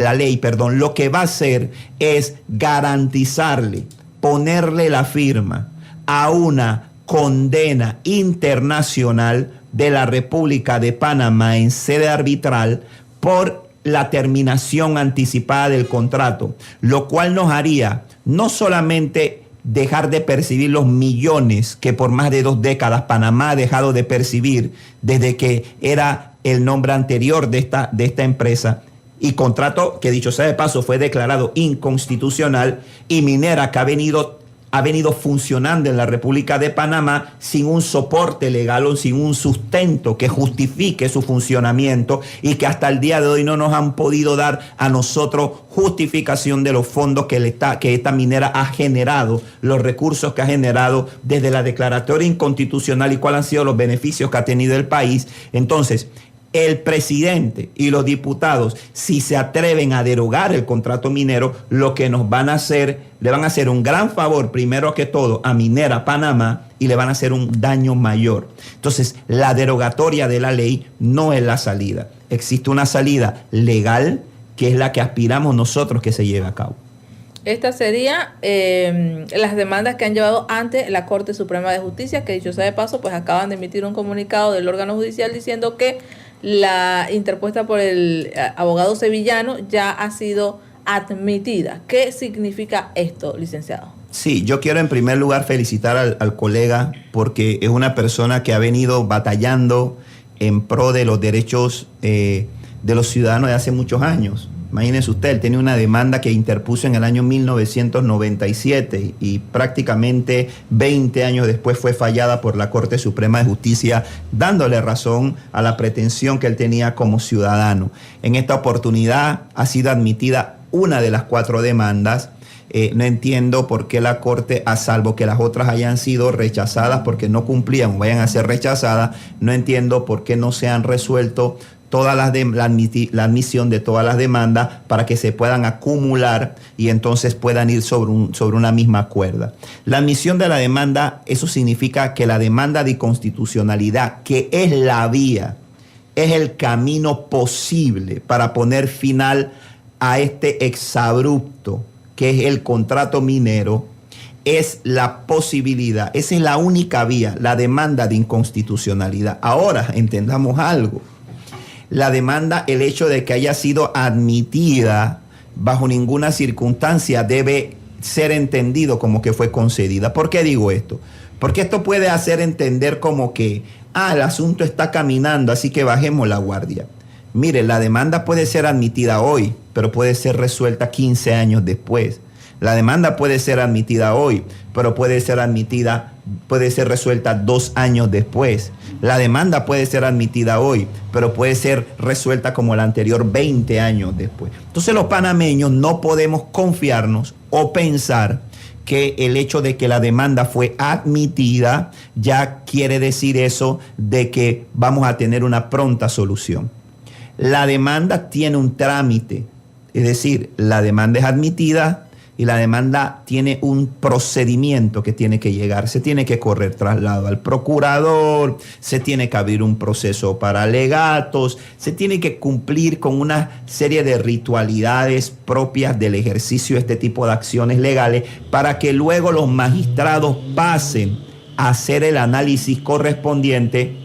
va a hacer es garantizarle, ponerle la firma a una condena internacional de la República de Panamá en sede arbitral por la terminación anticipada del contrato, lo cual nos haría no solamente dejar de percibir los millones que por más de 2 décadas Panamá ha dejado de percibir desde que era el nombre anterior de esta empresa, y contrato que, dicho sea de paso, fue declarado inconstitucional, y Minera, que ha venido funcionando en la República de Panamá sin un soporte legal o sin un sustento que justifique su funcionamiento, y que hasta el día de hoy no nos han podido dar a nosotros justificación de los fondos que esta minera ha generado, los recursos que ha generado desde la declaratoria inconstitucional y cuáles han sido los beneficios que ha tenido el país. Entonces, el presidente y los diputados, si se atreven a derogar el contrato minero, lo que nos van a hacer, le van a hacer un gran favor, primero que todo, a Minera Panamá, y le van a hacer un daño mayor. Entonces, la derogatoria de la ley no es la salida. Existe una salida legal, que es la que aspiramos nosotros que se lleve a cabo. Estas serían las demandas que han llevado ante la Corte Suprema de Justicia, que dicho sea de paso, pues acaban de emitir un comunicado del órgano judicial diciendo que la interpuesta por el abogado sevillano ya ha sido admitida. ¿Qué significa esto, licenciado? Sí, yo quiero en primer lugar felicitar al colega porque es una persona que ha venido batallando en pro de los derechos de los ciudadanos de hace muchos años. Imagínese usted, él tenía una demanda que interpuso en el año 1997 y prácticamente 20 años después fue fallada por la Corte Suprema de Justicia, dándole razón a la pretensión que él tenía como ciudadano. En esta oportunidad ha sido admitida una de las 4 demandas. No entiendo por qué la Corte, a salvo que las otras hayan sido rechazadas porque no cumplían o vayan a ser rechazadas, no entiendo por qué no se han resuelto todas la admisión de todas las demandas para que se puedan acumular y entonces puedan ir sobre una misma cuerda. La admisión de la demanda, eso significa que la demanda de inconstitucionalidad, que es la vía, es el camino posible para poner final a este exabrupto que es el contrato minero, es la posibilidad, esa es la única vía, la demanda de inconstitucionalidad. Ahora, entendamos algo. La demanda, el hecho de que haya sido admitida bajo ninguna circunstancia debe ser entendido como que fue concedida. ¿Por qué digo esto? Porque esto puede hacer entender como que, el asunto está caminando, así que bajemos la guardia. Mire, la demanda puede ser admitida hoy, pero puede ser resuelta 15 años después. La demanda puede ser admitida hoy, pero puede ser resuelta 2 años después. La demanda puede ser admitida hoy, pero puede ser resuelta como la anterior 20 años después. Entonces los panameños no podemos confiarnos o pensar que el hecho de que la demanda fue admitida ya quiere decir eso de que vamos a tener una pronta solución. La demanda tiene un trámite, es decir, la demanda es admitida y la demanda tiene un procedimiento que tiene que llegar. Se tiene que correr traslado al procurador, se tiene que abrir un proceso para alegatos, se tiene que cumplir con una serie de ritualidades propias del ejercicio de este tipo de acciones legales para que luego los magistrados pasen a hacer el análisis correspondiente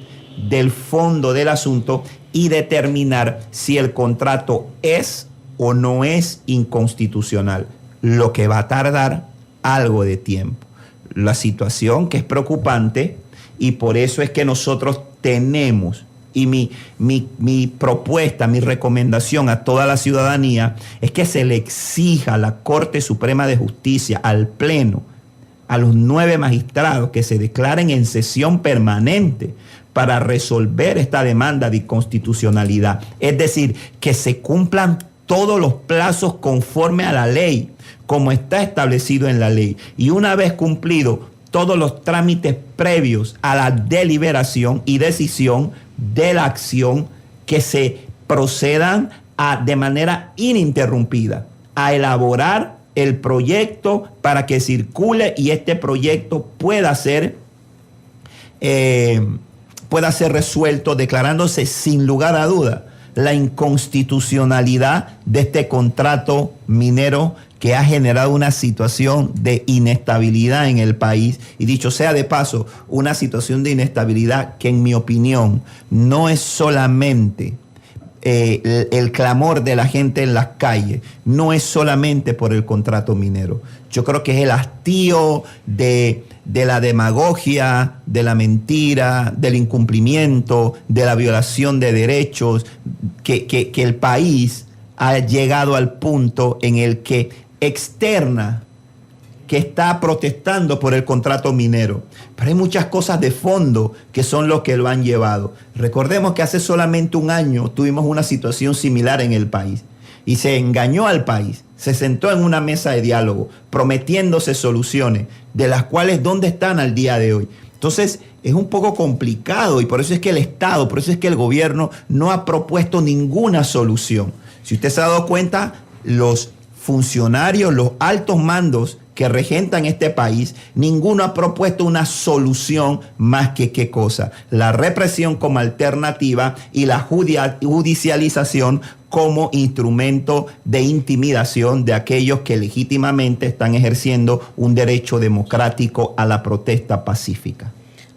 del fondo del asunto y determinar si el contrato es o no es inconstitucional, lo que va a tardar algo de tiempo. La situación que es preocupante y por eso es que nosotros tenemos, y mi propuesta, mi recomendación a toda la ciudadanía es que se le exija a la Corte Suprema de Justicia, al Pleno, a los 9 magistrados que se declaren en sesión permanente para resolver esta demanda de inconstitucionalidad. Es decir, que se cumplan todos los plazos conforme a la ley, como está establecido en la ley. Y una vez cumplido todos los trámites previos a la deliberación y decisión de la acción, que se procedan de manera ininterrumpida a elaborar el proyecto para que circule y este proyecto pueda ser resuelto, declarándose sin lugar a duda la inconstitucionalidad de este contrato minero que ha generado una situación de inestabilidad en el país. Y dicho sea de paso, una situación de inestabilidad que en mi opinión no es solamente el clamor de la gente en las calles, no es solamente por el contrato minero. Yo creo que es el hastío de la demagogia, de la mentira, del incumplimiento, de la violación de derechos, que el país ha llegado al punto en el que externa que está protestando por el contrato minero. Pero hay muchas cosas de fondo que son lo que lo han llevado. Recordemos que hace solamente un año tuvimos una situación similar en el país y se engañó al país. Se sentó en una mesa de diálogo prometiéndose soluciones de las cuales ¿dónde están al día de hoy? Entonces es un poco complicado y por eso es que el Estado, por eso es que el gobierno no ha propuesto ninguna solución. Si usted se ha dado cuenta, los funcionarios, los altos mandos que regentan este país, ninguno ha propuesto una solución más que qué cosa, la represión como alternativa y la judicialización como instrumento de intimidación de aquellos que legítimamente están ejerciendo un derecho democrático a la protesta pacífica.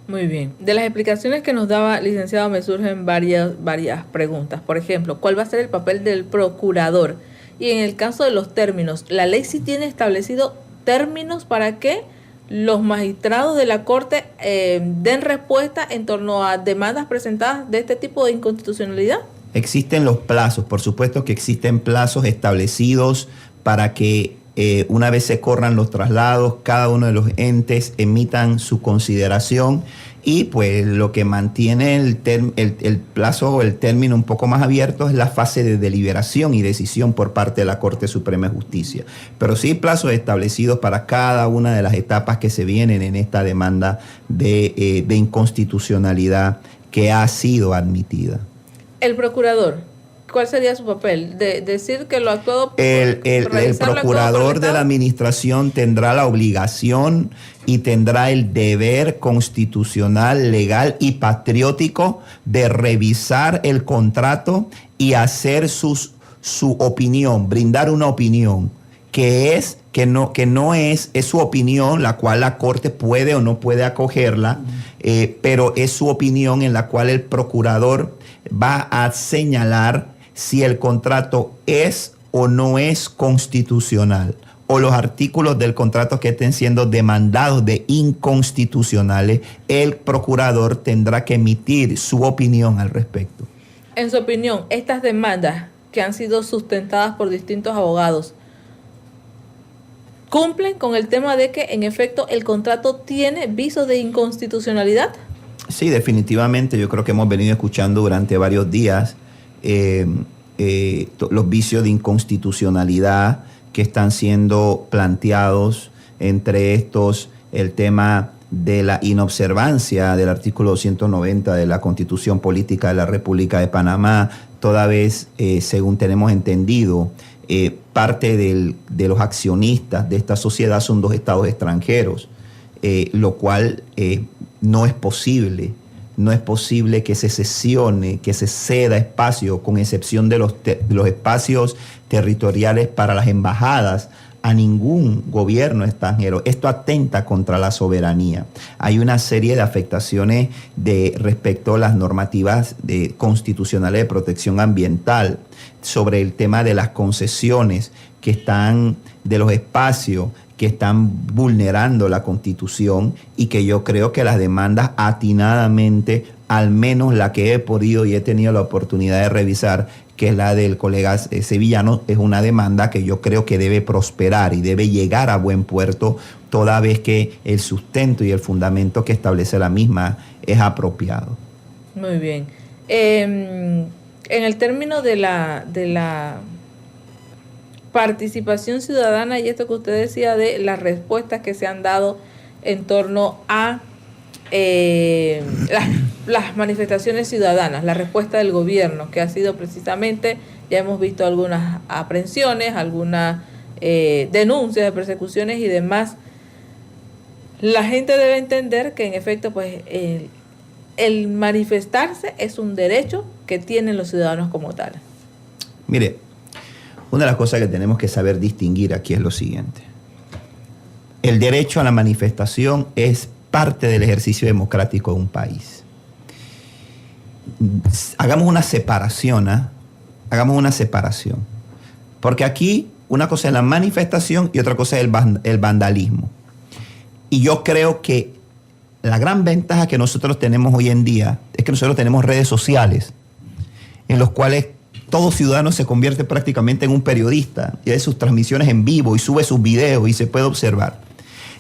Muy bien. De las explicaciones que nos daba, licenciado, me surgen varias preguntas. Por ejemplo, ¿cuál va a ser el papel del procurador? Y en el caso de los términos, ¿la ley sí tiene establecido términos para que los magistrados de la Corte den respuesta en torno a demandas presentadas de este tipo de inconstitucionalidad? Existen los plazos, por supuesto que existen plazos establecidos para que una vez se corran los traslados, cada uno de los entes emitan su consideración y pues lo que mantiene el plazo o el término un poco más abierto es la fase de deliberación y decisión por parte de la Corte Suprema de Justicia. Pero sí plazos establecidos para cada una de las etapas que se vienen en esta demanda de inconstitucionalidad que ha sido admitida. El procurador, ¿cuál sería su papel? De decir que lo actuado... El procurador de la administración tendrá la obligación y tendrá el deber constitucional, legal y patriótico de revisar el contrato y hacer su opinión, brindar una opinión que no es su opinión, la cual la Corte puede o no puede acogerla, pero es su opinión en la cual el procurador va a señalar si el contrato es o no es constitucional, o los artículos del contrato que estén siendo demandados de inconstitucionales, el procurador tendrá que emitir su opinión al respecto. En su opinión, estas demandas que han sido sustentadas por distintos abogados, ¿cumplen con el tema de que en efecto el contrato tiene visos de inconstitucionalidad? Sí, definitivamente. Yo creo que hemos venido escuchando durante varios días los vicios de inconstitucionalidad que están siendo planteados, entre estos el tema de la inobservancia del artículo 290 de la Constitución Política de la República de Panamá, toda vez, según tenemos entendido, parte de los accionistas de esta sociedad son 2 estados extranjeros, lo cual no es posible. No es posible que se cesione, que se ceda espacio, con excepción de los espacios territoriales para las embajadas, a ningún gobierno extranjero. Esto atenta contra la soberanía. Hay una serie de afectaciones respecto a las normativas constitucionales de protección ambiental, sobre el tema de las concesiones que están, de los espacios que están vulnerando la Constitución, y que yo creo que las demandas atinadamente, al menos la que he podido y he tenido la oportunidad de revisar, que es la del colega Sevillano, es una demanda que yo creo que debe prosperar y debe llegar a buen puerto, toda vez que el sustento y el fundamento que establece la misma es apropiado. Muy bien. En el término de la participación ciudadana y esto que usted decía de las respuestas que se han dado en torno a las manifestaciones ciudadanas, la respuesta del gobierno, que ha sido precisamente, ya hemos visto algunas aprehensiones, algunas denuncias de persecuciones y demás. La gente debe entender que en efecto pues el manifestarse es un derecho que tienen los ciudadanos como tal. Mire, una de las cosas que tenemos que saber distinguir aquí es lo siguiente. El derecho a la manifestación es parte del ejercicio democrático de un país. Hagamos una separación, hagamos una separación. Porque aquí una cosa es la manifestación y otra cosa es el vandalismo. Y yo creo que la gran ventaja que nosotros tenemos hoy en día es que nosotros tenemos redes sociales en los cuales todo ciudadano se convierte prácticamente en un periodista y hace sus transmisiones en vivo y sube sus videos y se puede observar.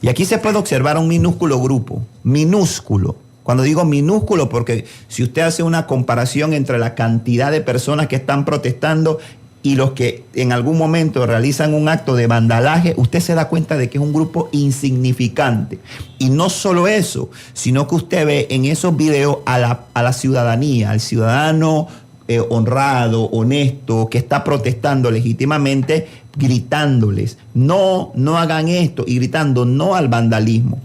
Y aquí se puede observar a un minúsculo grupo, minúsculo. Cuando digo minúsculo, porque si usted hace una comparación entre la cantidad de personas que están protestando y los que en algún momento realizan un acto de vandalaje, usted se da cuenta de que es un grupo insignificante. Y no solo eso, sino que usted ve en esos videos a la ciudadanía, al ciudadano honrado, honesto, que está protestando legítimamente, gritándoles, no hagan esto, y gritando no al vandalismo.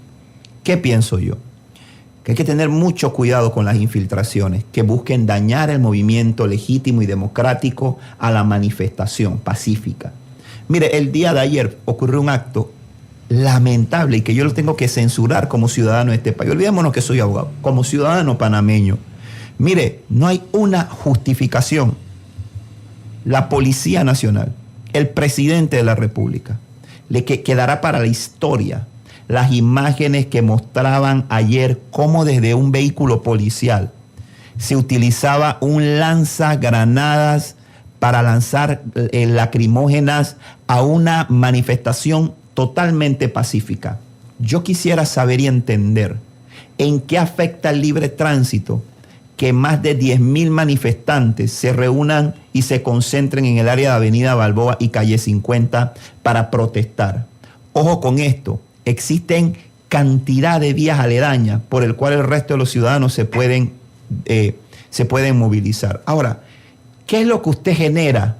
¿Qué pienso yo? Que hay que tener mucho cuidado con las infiltraciones que busquen dañar el movimiento legítimo y democrático a la manifestación pacífica. Mire, el día de ayer ocurrió un acto lamentable y que yo lo tengo que censurar como ciudadano de este país. Olvidémonos que soy abogado, como ciudadano panameño. Mire, no hay una justificación. La Policía Nacional, el presidente de la República, quedará para la historia las imágenes que mostraban ayer cómo desde un vehículo policial se utilizaba un lanzagranadas para lanzar lacrimógenas a una manifestación totalmente pacífica. Yo quisiera saber y entender en qué afecta el libre tránsito que más de 10.000 manifestantes se reúnan y se concentren en el área de Avenida Balboa y Calle 50 para protestar. Ojo con esto, existen cantidad de vías aledañas por el cual el resto de los ciudadanos se pueden movilizar. Ahora, ¿qué es lo que usted genera?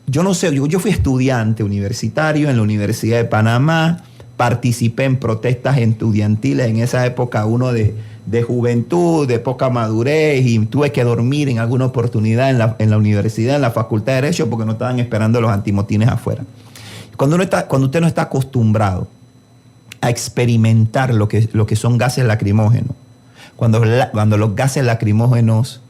Yo no sé, yo fui estudiante universitario en la Universidad de Panamá, participé en protestas estudiantiles en esa época, uno de juventud, de poca madurez, y tuve que dormir en alguna oportunidad en la universidad, en la Facultad de Derecho, porque no estaban esperando los antimotines afuera. Cuando usted no está acostumbrado a experimentar lo que son gases lacrimógenos, cuando los gases lacrimógenos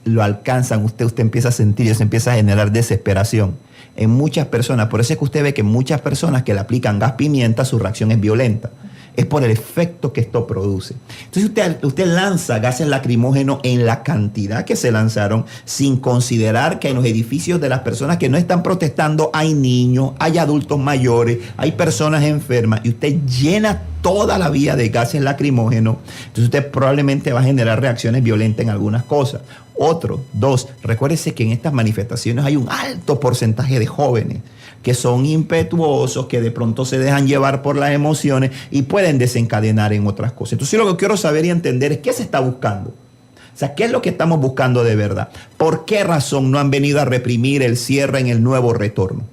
lo alcanzan, usted empieza a sentir y se empieza a generar desesperación en muchas personas. Por eso es que usted ve que muchas personas que le aplican gas pimienta, su reacción es violenta. Es por el efecto que esto produce. Entonces usted lanza gases lacrimógenos en la cantidad que se lanzaron, sin considerar que en los edificios de las personas que no están protestando hay niños, hay adultos mayores, hay personas enfermas, y usted llena toda la vía de gases lacrimógenos. Entonces usted probablemente va a generar reacciones violentas en algunas cosas. Dos, recuérdese que en estas manifestaciones hay un alto porcentaje de jóvenes que son impetuosos, que de pronto se dejan llevar por las emociones y pueden desencadenar en otras cosas. Entonces, lo que quiero saber y entender es qué se está buscando. O sea, ¿qué es lo que estamos buscando de verdad? ¿Por qué razón no han venido a reprimir el cierre en el Nuevo Retorno?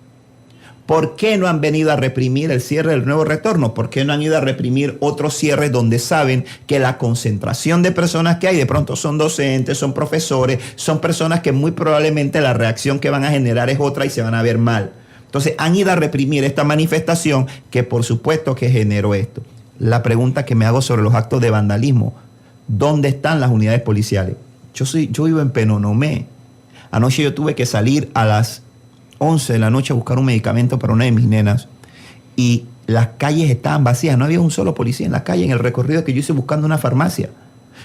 ¿Por qué no han venido a reprimir el cierre del Nuevo Retorno? ¿Por qué no han ido a reprimir otros cierres donde saben que la concentración de personas que hay de pronto son docentes, son profesores, son personas que muy probablemente la reacción que van a generar es otra y se van a ver mal? Entonces han ido a reprimir esta manifestación que por supuesto que generó esto. La pregunta que me hago sobre los actos de vandalismo: ¿dónde están las unidades policiales? Yo vivo en Penonomé. Anoche yo tuve que salir a las 11 de la noche a buscar un medicamento para una de mis nenas y las calles estaban vacías. No había un solo policía en la calle en el recorrido que yo hice buscando una farmacia.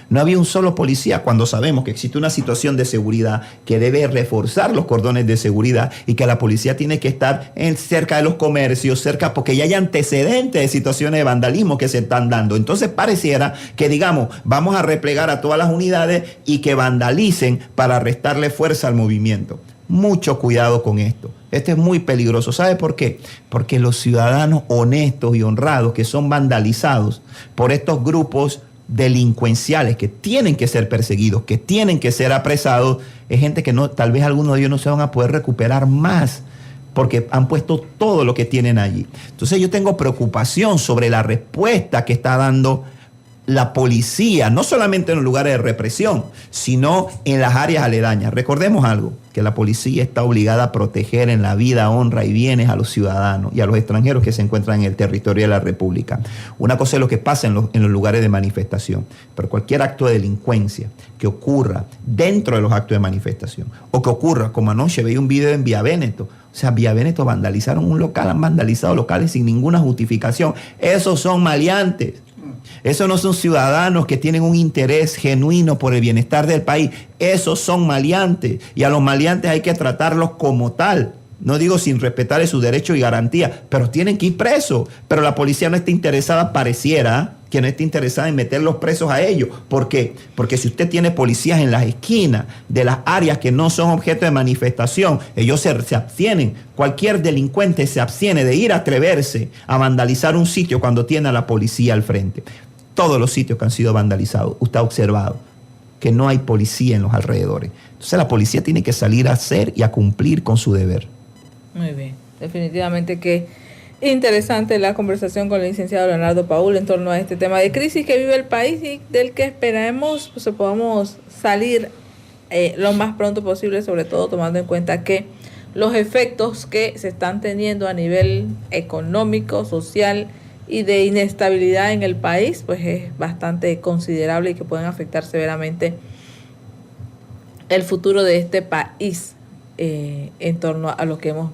No había un solo policía, cuando sabemos que existe una situación de seguridad que debe reforzar los cordones de seguridad y que la policía tiene que estar cerca de los comercios, porque ya hay antecedentes de situaciones de vandalismo que se están dando. Entonces pareciera que, digamos, vamos a replegar a todas las unidades y que vandalicen para restarle fuerza al movimiento. Mucho cuidado con esto. Esto es muy peligroso. ¿Sabe por qué? Porque los ciudadanos honestos y honrados que son vandalizados por estos grupos delincuenciales que tienen que ser perseguidos, que tienen que ser apresados, es gente que tal vez algunos de ellos no se van a poder recuperar más porque han puesto todo lo que tienen allí. Entonces yo tengo preocupación sobre la respuesta que está dando la policía, no solamente en los lugares de represión, sino en las áreas aledañas. Recordemos algo, que la policía está obligada a proteger en la vida, honra y bienes a los ciudadanos y a los extranjeros que se encuentran en el territorio de la República. Una cosa es lo que pasa en los lugares de manifestación, pero cualquier acto de delincuencia que ocurra dentro de los actos de manifestación, o que ocurra, como anoche veía un video en Vía Véneto, o sea, Vía Véneto vandalizaron un local, han vandalizado locales sin ninguna justificación. Esos son maleantes. Esos no son ciudadanos que tienen un interés genuino por el bienestar del país. Esos son maleantes. Y a los maleantes hay que tratarlos como tal. No digo sin respetarles sus derechos y garantías, pero tienen que ir presos. Pero la policía no está interesada, pareciera, que no está interesada en meterlos presos a ellos. ¿Por qué? Porque si usted tiene policías en las esquinas de las áreas que no son objeto de manifestación, ellos se abstienen. Cualquier delincuente se abstiene de ir a atreverse a vandalizar un sitio cuando tiene a la policía al frente. Todos los sitios que han sido vandalizados, usted ha observado que no hay policía en los alrededores. Entonces la policía tiene que salir a hacer y a cumplir con su deber. Muy bien, definitivamente que interesante la conversación con el licenciado Leonardo Paul en torno a este tema de crisis que vive el país y del que esperemos pues, podamos salir lo más pronto posible, sobre todo tomando en cuenta que los efectos que se están teniendo a nivel económico, social y de inestabilidad en el país pues es bastante considerable y que pueden afectar severamente el futuro de este país en torno a lo que hemos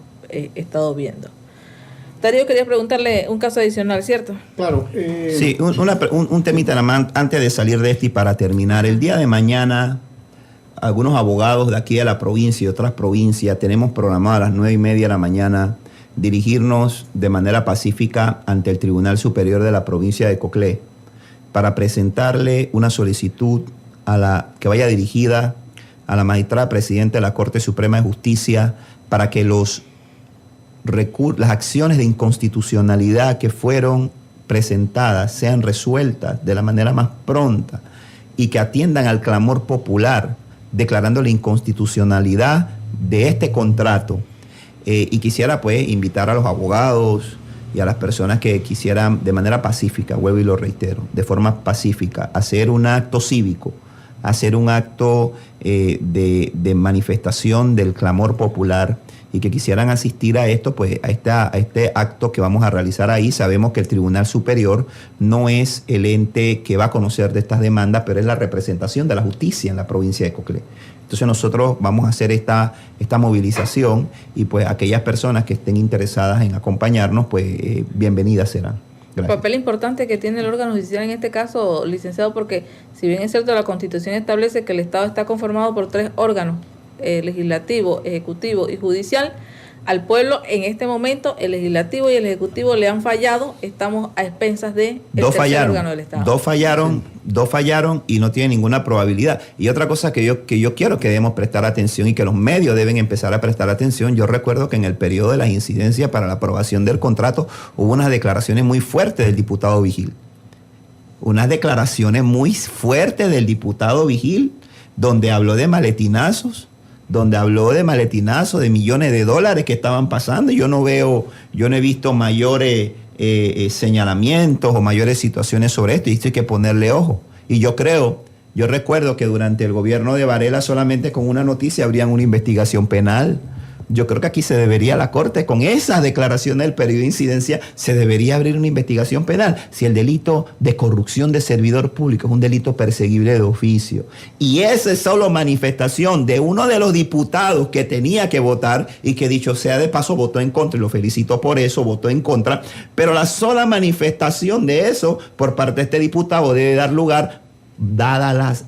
estado viendo. Darío quería preguntarle un caso adicional, ¿cierto? Claro. Sí, un temita nada más antes de salir de este y para terminar. El día de mañana, algunos abogados de aquí de la provincia y otras provincias tenemos programado a las 9:30 de la mañana dirigirnos de manera pacífica ante el Tribunal Superior de la provincia de Coclé para presentarle una solicitud que vaya dirigida a la magistrada presidenta de la Corte Suprema de Justicia para que las acciones de inconstitucionalidad que fueron presentadas sean resueltas de la manera más pronta y que atiendan al clamor popular declarando la inconstitucionalidad de este contrato. Y quisiera pues invitar a los abogados y a las personas que quisieran de manera pacífica, vuelvo y lo reitero, de forma pacífica, hacer un acto cívico, hacer un acto de manifestación del clamor popular y que quisieran asistir a esto, pues a este acto que vamos a realizar ahí. Sabemos que el Tribunal Superior no es el ente que va a conocer de estas demandas, pero es la representación de la justicia en la provincia de Coclé. Entonces nosotros vamos a hacer esta movilización y pues aquellas personas que estén interesadas en acompañarnos, pues bienvenidas serán. Gracias. El papel importante que tiene el órgano judicial en este caso, licenciado, porque si bien es cierto la Constitución establece que el Estado está conformado por 3 órganos, legislativo, ejecutivo y judicial, al pueblo en este momento el legislativo y el ejecutivo le han fallado, estamos a expensas de el tercer órgano del Estado. Dos fallaron y no tienen ninguna probabilidad. Y otra cosa que yo quiero que debemos prestar atención y que los medios deben empezar a prestar atención, yo recuerdo que en el periodo de las incidencias para la aprobación del contrato hubo unas declaraciones muy fuertes del diputado Vigil. Unas declaraciones muy fuertes del diputado Vigil, donde habló de maletinazos, de millones de dólares que estaban pasando. Yo no he visto mayores señalamientos o mayores situaciones sobre esto, y esto hay que ponerle ojo. Y yo recuerdo que durante el gobierno de Varela solamente con una noticia habrían una investigación penal. Yo creo que aquí se debería, la Corte, con esas declaraciones del periodo de incidencia, se debería abrir una investigación penal. Si el delito de corrupción de servidor público es un delito perseguible de oficio, y esa es solo manifestación de uno de los diputados que tenía que votar y que, dicho sea de paso, votó en contra, y lo felicito por eso, votó en contra, pero la sola manifestación de eso por parte de este diputado debe dar lugar, dadas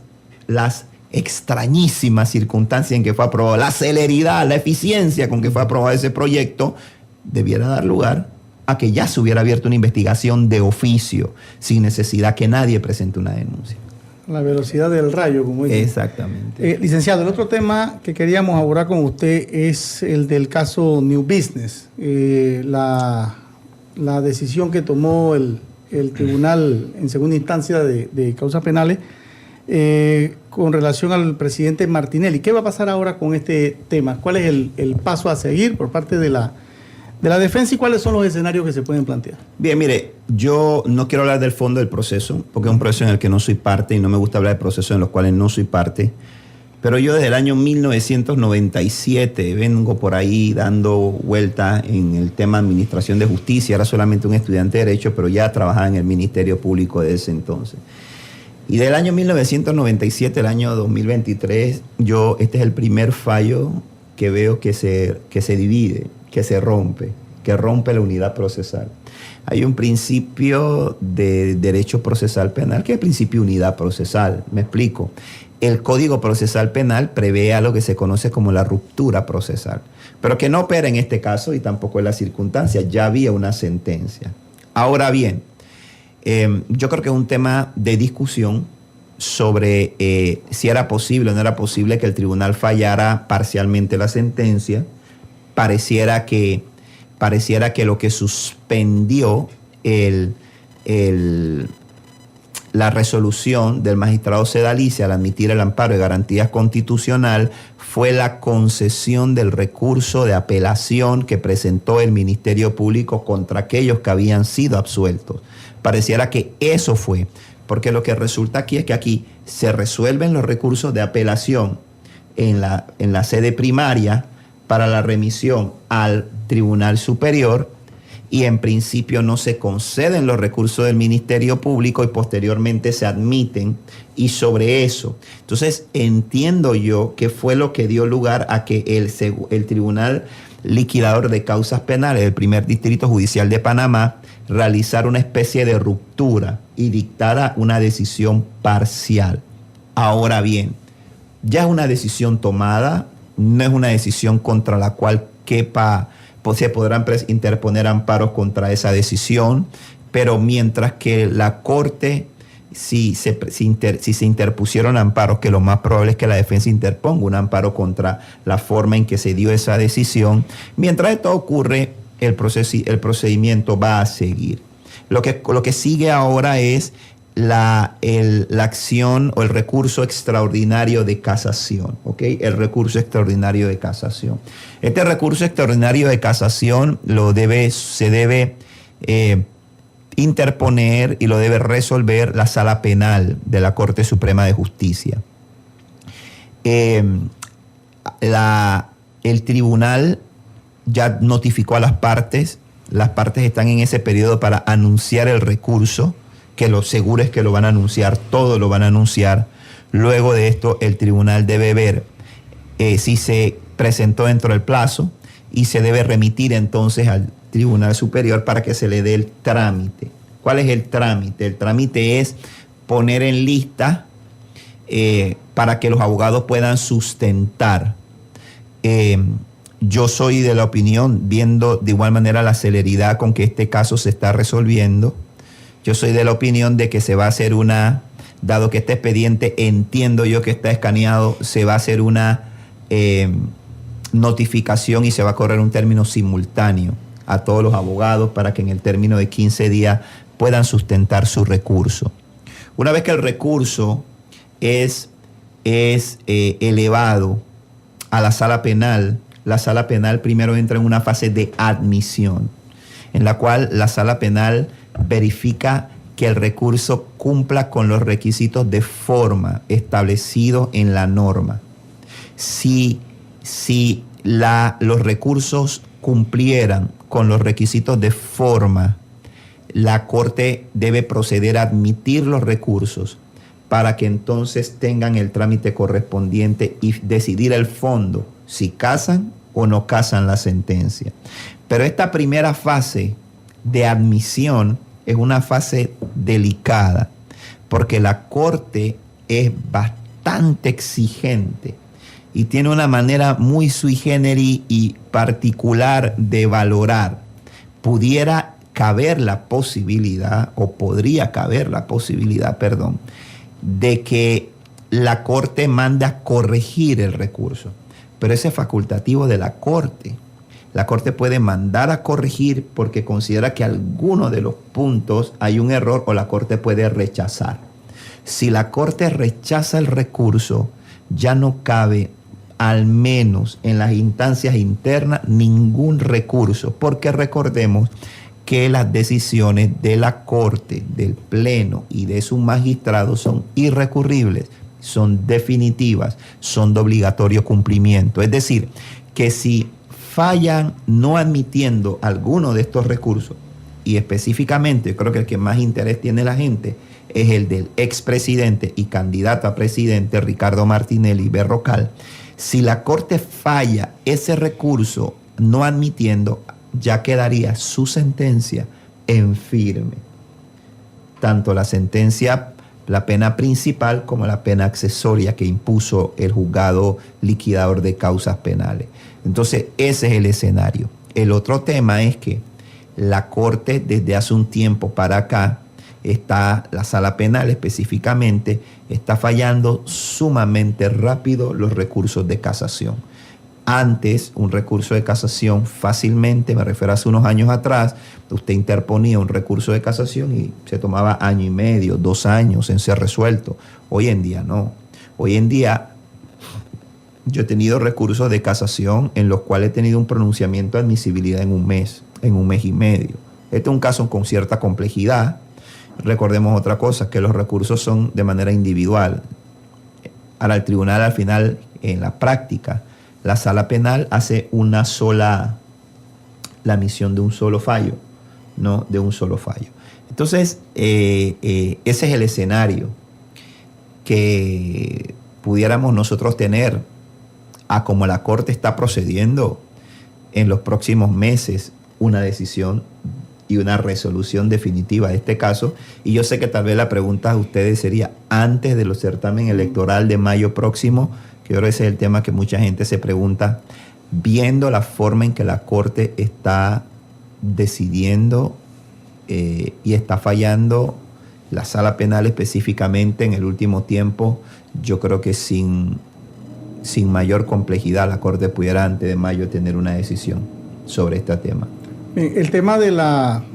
las extrañísimas circunstancias en que fue aprobado, la celeridad, la eficiencia con que fue aprobado ese proyecto, debiera dar lugar a que ya se hubiera abierto una investigación de oficio, sin necesidad que nadie presente una denuncia. La velocidad del rayo, como dice. Exactamente. Licenciado, el otro tema que queríamos abordar con usted es el del caso New Business. La decisión que tomó el tribunal en segunda instancia de causas penales con relación al presidente Martinelli. ¿Qué va a pasar ahora con este tema? ¿Cuál es el paso a seguir por parte de la defensa y cuáles son los escenarios que se pueden plantear? Bien, mire, yo no quiero hablar del fondo del proceso, porque es un proceso en el que no soy parte y no me gusta hablar de procesos en los cuales no soy parte. Pero yo desde el año 1997 vengo por ahí dando vueltas en el tema administración de justicia. Era solamente un estudiante de Derecho, pero ya trabajaba en el Ministerio Público desde ese entonces. Y del año 1997 al año 2023, este es el primer fallo que veo que se divide, que se rompe, que rompe la unidad procesal. Hay un principio de derecho procesal penal que es el principio de unidad procesal. Me explico. El Código Procesal Penal prevé a lo que se conoce como la ruptura procesal, pero que no opera en este caso y tampoco en las circunstancias. Ya había una sentencia. Ahora bien, yo creo que es un tema de discusión sobre si era posible o no era posible que el tribunal fallara parcialmente la sentencia. Pareciera que lo que suspendió la resolución del magistrado Sedalice al admitir el amparo de garantías constitucional fue la concesión del recurso de apelación que presentó el Ministerio Público contra aquellos que habían sido absueltos. Pareciera que eso fue, porque lo que resulta aquí es que aquí se resuelven los recursos de apelación en la sede primaria para la remisión al Tribunal Superior, y en principio no se conceden los recursos del Ministerio Público y posteriormente se admiten, y sobre eso. Entonces entiendo yo que fue lo que dio lugar a que el Tribunal liquidador de causas penales del primer distrito judicial de Panamá realizara una especie de ruptura y dictara una decisión parcial. Ahora bien, ya es una decisión tomada, no es una decisión contra la cual se podrán interponer amparos contra esa decisión, pero mientras que la Corte, si se interpusieron amparos, que lo más probable es que la defensa interponga un amparo contra la forma en que se dio esa decisión, mientras esto ocurre, el procedimiento va a seguir. Lo que sigue ahora es la acción o el recurso extraordinario de casación, ¿ok? El recurso extraordinario de casación. Este recurso extraordinario de casación se debe interponer y lo debe resolver la Sala Penal de la Corte Suprema de Justicia. El tribunal ya notificó a las partes están en ese periodo para anunciar el recurso, que lo seguro es que lo van a anunciar, todo lo van a anunciar. Luego de esto, el tribunal debe ver si se presentó dentro del plazo y se debe remitir entonces al Tribunal Superior para que se le dé el trámite. ¿Cuál es el trámite? El trámite es poner en lista para que los abogados puedan sustentar. Yo soy de la opinión, viendo de igual manera la celeridad con que este caso se está resolviendo, yo soy de la opinión de que se va a hacer dado que este expediente entiendo yo que está escaneado, se va a hacer una notificación y se va a correr un término simultáneo a todos los abogados para que en el término de 15 días puedan sustentar su recurso. Una vez que el recurso es elevado a la sala penal primero entra en una fase de admisión, en la cual la sala penal verifica que el recurso cumpla con los requisitos de forma establecidos en la norma. Si los recursos cumplieran con los requisitos de forma, la Corte debe proceder a admitir los recursos para que entonces tengan el trámite correspondiente y decidir el fondo, si casan o no casan la sentencia. Pero esta primera fase de admisión es una fase delicada, porque la Corte es bastante exigente y tiene una manera muy sui generis y particular de valorar. Pudiera caber la posibilidad, de que la Corte mande a corregir el recurso. Pero ese es facultativo de la Corte. La Corte puede mandar a corregir porque considera que alguno de los puntos hay un error, o la Corte puede rechazar. Si la Corte rechaza el recurso, ya no cabe, al menos en las instancias internas, ningún recurso, porque recordemos que las decisiones de la Corte, del Pleno y de sus magistrados son irrecurribles, son definitivas, son de obligatorio cumplimiento. Es decir, que si fallan no admitiendo alguno de estos recursos, y específicamente, yo creo que el que más interés tiene la gente es el del expresidente y candidato a presidente Ricardo Martinelli Berrocal, si la Corte falla ese recurso no admitiendo, ya quedaría su sentencia en firme. Tanto la sentencia, la pena principal, como la pena accesoria que impuso el juzgado liquidador de causas penales. Entonces, ese es el escenario. El otro tema es que la Corte, desde hace un tiempo para acá, la sala penal específicamente, está fallando sumamente rápido los recursos de casación. Antes, un recurso de casación fácilmente, me refiero a hace unos años atrás, usted interponía un recurso de casación y se tomaba 1 año y medio, 2 años en ser resuelto. Hoy en día no. Hoy en día yo he tenido recursos de casación en los cuales he tenido un pronunciamiento de admisibilidad en un mes y medio. Este es un caso con cierta complejidad. Recordemos otra cosa, que los recursos son de manera individual. Ahora el tribunal al final, en la práctica, la sala penal hace la emisión de un solo fallo, no de un solo fallo. Entonces, ese es el escenario que pudiéramos nosotros tener a como la Corte está procediendo. en los próximos meses una decisión y una resolución definitiva de este caso. Y yo sé que tal vez la pregunta a ustedes sería antes de los certámenes electoral de mayo próximo, que yo creo que ese es el tema que mucha gente se pregunta, viendo la forma en que la Corte está decidiendo y está fallando la sala penal específicamente en el último tiempo. Yo creo que sin mayor complejidad la Corte pudiera antes de mayo tener una decisión sobre este tema. El tema de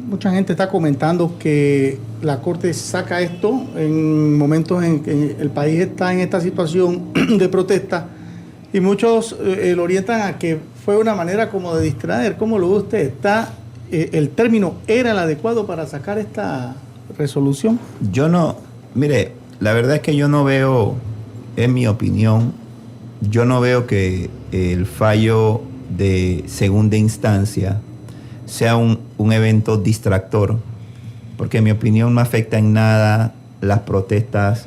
mucha gente está comentando que la Corte saca esto en momentos en que el país está en esta situación de protesta y muchos lo orientan a que fue una manera como de distraer. ¿Cómo lo ve usted? ¿El término era el adecuado para sacar esta resolución? Mire, la verdad es que yo no veo, en mi opinión, yo no veo que el fallo de segunda instancia sea un evento distractor, porque en mi opinión no afecta en nada las protestas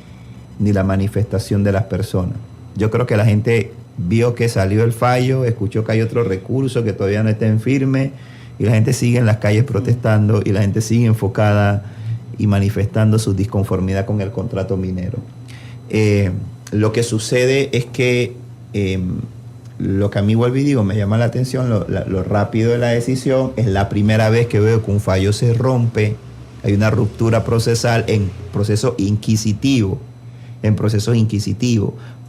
ni la manifestación de las personas. Yo creo que la gente vio que salió el fallo, escuchó que hay otro recurso que todavía no está en firme, y la gente sigue en las calles protestando, y la gente sigue enfocada y manifestando su disconformidad con el contrato minero. Lo que sucede es que lo que a mí, vuelvo y digo, me llama la atención lo rápido de la decisión. Es la primera vez que veo que un fallo se rompe, hay una ruptura procesal en procesos inquisitivos,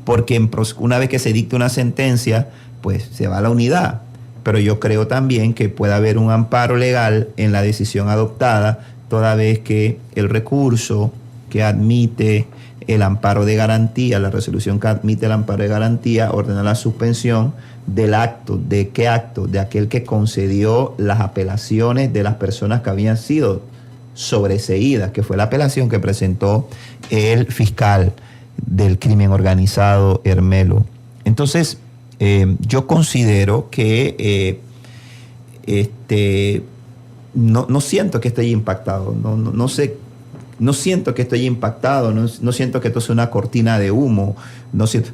porque una vez que se dicta una sentencia, pues se va a la unidad. Pero yo creo también que puede haber un amparo legal en la decisión adoptada, toda vez que el recurso que admite el amparo de garantía, la resolución que admite el amparo de garantía, ordena la suspensión del acto. ¿De qué acto? De aquel que concedió las apelaciones de las personas que habían sido sobreseídas, que fue la apelación que presentó el fiscal del crimen organizado, Hermelo. Entonces, yo considero que no siento que esté impactado, no siento que estoy impactado, no siento que esto sea una cortina de humo.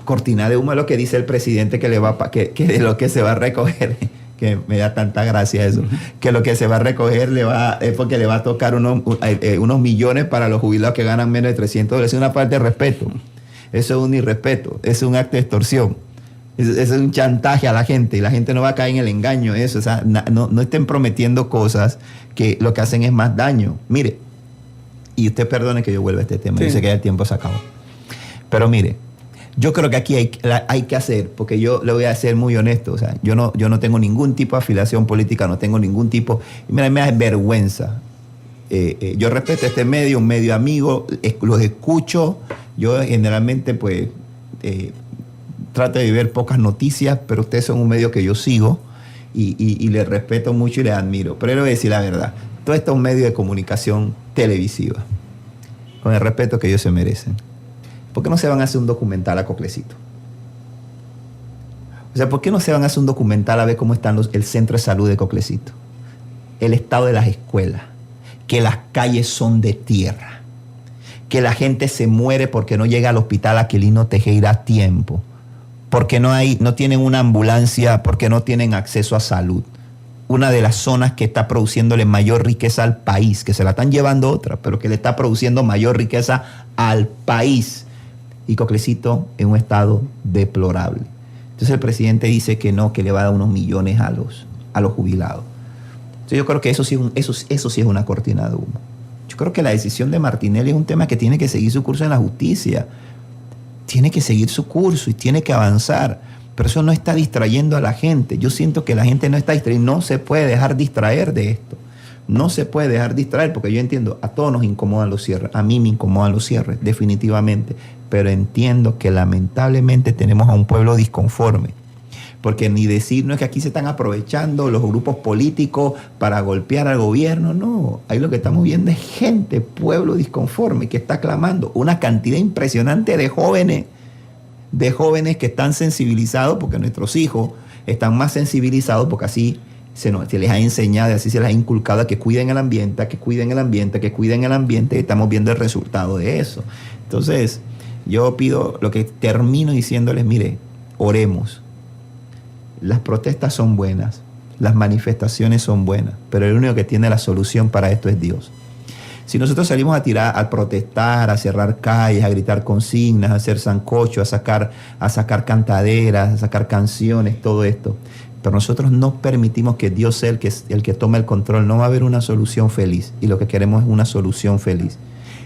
Cortina de humo es lo que dice el presidente que de lo que se va a recoger, que me da tanta gracia eso, que lo que se va a recoger es porque le va a tocar unos millones para los jubilados que ganan menos de $300. Es una falta de respeto, eso es un irrespeto, eso es un acto de extorsión, eso es un chantaje a la gente, y la gente no va a caer en el engaño de eso. O sea, no estén prometiendo cosas que lo que hacen es más daño. Mire, y usted perdone que yo vuelva a este tema, sí. Yo sé que ya el tiempo se acabó. Pero mire, yo creo que aquí hay que hacer, porque yo le voy a ser muy honesto, o sea, yo no tengo ningún tipo de afiliación política, no tengo ningún tipo, y mira, me da vergüenza. Yo respeto este medio, un medio amigo, los escucho, yo generalmente pues trato de ver pocas noticias, pero ustedes son un medio que yo sigo y les respeto mucho y les admiro. Pero le voy a decir la verdad, todo esto es un medio de comunicación televisiva, con el respeto que ellos se merecen. ¿Por qué no se van a hacer un documental a Coclecito? O sea, ¿por qué no se van a hacer un documental a ver cómo están el centro de salud de Coclecito? El estado de las escuelas, que las calles son de tierra, que la gente se muere porque no llega al hospital Aquilino Tejera a tiempo, porque no tienen una ambulancia, porque no tienen acceso a salud. Una de las zonas que está produciéndole mayor riqueza al país, que se la están llevando otra, pero que le está produciendo mayor riqueza al país. Y Coclecito en un estado deplorable. Entonces el presidente dice que no, que le va a dar unos millones a los jubilados. Entonces yo creo que eso sí es una cortina de humo. Yo creo que la decisión de Martinelli es un tema que tiene que seguir su curso en la justicia. Tiene que seguir su curso y tiene que avanzar. Pero eso no está distrayendo a la gente. Yo siento que la gente no está distraída. No se puede dejar distraer de esto. No se puede dejar distraer, porque yo entiendo, a todos nos incomodan los cierres. A mí me incomodan los cierres, definitivamente. Pero entiendo que lamentablemente tenemos a un pueblo disconforme. Porque no es que aquí se están aprovechando los grupos políticos para golpear al gobierno. No, ahí lo que estamos viendo es gente, pueblo disconforme, que está clamando. Una cantidad impresionante de jóvenes que están sensibilizados, porque nuestros hijos están más sensibilizados, porque así se les ha enseñado, así se les ha inculcado a que cuiden el ambiente, y estamos viendo el resultado de eso. Entonces, yo pido, lo que termino diciéndoles, mire, oremos. Las protestas son buenas, las manifestaciones son buenas, pero el único que tiene la solución para esto es Dios. Si nosotros salimos a tirar, a protestar, a cerrar calles, a gritar consignas, a hacer sancocho, a sacar cantaderas, a sacar canciones, todo esto, pero nosotros no permitimos que Dios sea el que tome el control, no va a haber una solución feliz, y lo que queremos es una solución feliz.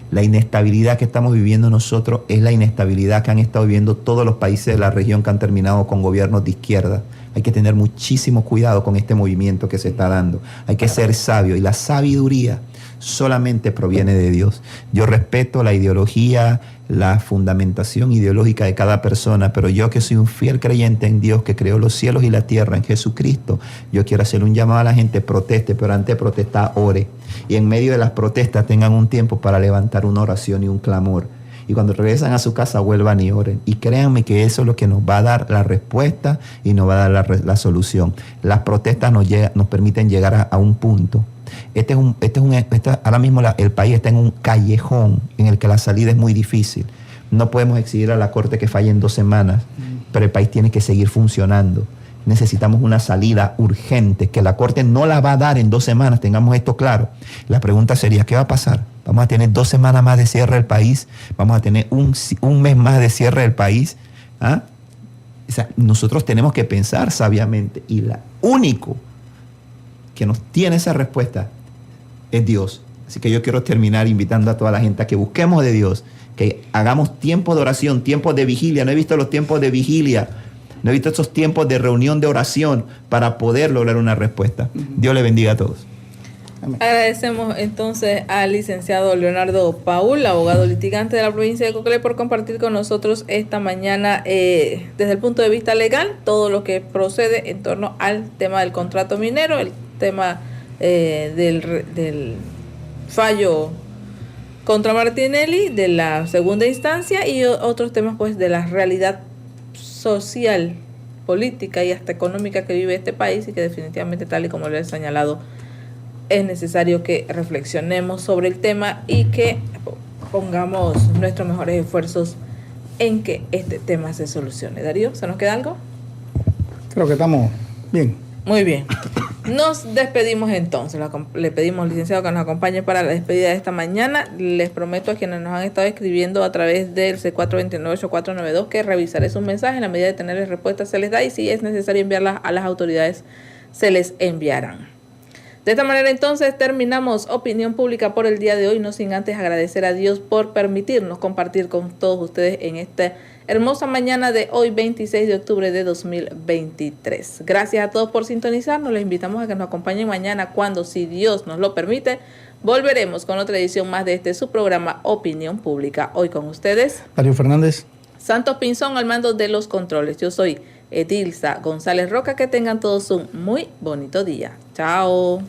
La inestabilidad que estamos viviendo nosotros es la inestabilidad que han estado viviendo todos los países de la región que han terminado con gobiernos de izquierda. Hay que tener muchísimo cuidado con este movimiento que se está dando. Hay que ser sabio, y la sabiduría solamente proviene de Dios. Yo respeto la ideología, la fundamentación ideológica de cada persona, pero yo, que soy un fiel creyente en Dios, que creó los cielos y la tierra, en Jesucristo, yo quiero hacer un llamado a la gente: proteste, pero antes de protestar, ore. Y en medio de las protestas tengan un tiempo para levantar una oración y un clamor. Y cuando regresan a su casa, vuelvan y oren. Y créanme que eso es lo que nos va a dar la respuesta y nos va a dar la solución. Las protestas nos permiten llegar a un punto. Ahora mismo el país está en un callejón en el que la salida es muy difícil. No podemos exigir a la Corte que falle en 2 semanas, pero el país tiene que seguir funcionando. Necesitamos una salida urgente, que la Corte no la va a dar en 2 semanas, tengamos esto claro. La pregunta sería: ¿qué va a pasar? ¿Vamos a tener 2 semanas más de cierre del país? ¿Vamos a tener un mes más de cierre del país? ¿Ah? O sea, nosotros tenemos que pensar sabiamente, y la único que nos tiene esa respuesta es Dios. Así que yo quiero terminar invitando a toda la gente a que busquemos de Dios, que hagamos tiempo de oración, tiempos de vigilia. No he visto los tiempos de vigilia, no he visto esos tiempos de reunión de oración para poder lograr una respuesta. Dios le bendiga a todos. Amén. Agradecemos entonces al licenciado Leonardo Paul, abogado litigante de la provincia de Coclé, por compartir con nosotros esta mañana desde el punto de vista legal todo lo que procede en torno al tema del contrato minero, el tema del fallo contra Martinelli de la segunda instancia, y otros temas pues de la realidad social, política y hasta económica que vive este país, y que definitivamente, tal y como lo he señalado, es necesario que reflexionemos sobre el tema y que pongamos nuestros mejores esfuerzos en que este tema se solucione. Darío, ¿se nos queda algo? Creo que estamos bien. Muy bien. Nos despedimos entonces. Le pedimos al licenciado que nos acompañe para la despedida de esta mañana. Les prometo a quienes nos han estado escribiendo a través del C429-8492 que revisaré sus mensajes. En la medida de tenerles respuestas se les da, y si es necesario enviarlas a las autoridades, se les enviarán. De esta manera entonces terminamos Opinión Pública por el día de hoy, no sin antes agradecer a Dios por permitirnos compartir con todos ustedes en esta hermosa mañana de hoy, 26 de octubre de 2023. Gracias a todos por sintonizarnos. Les invitamos a que nos acompañen mañana cuando, si Dios nos lo permite, volveremos con otra edición más de su programa Opinión Pública. Hoy con ustedes, Darío Fernández, Santos Pinzón al mando de los controles. Yo soy Edilza González Roca. Que tengan todos un muy bonito día. Chao.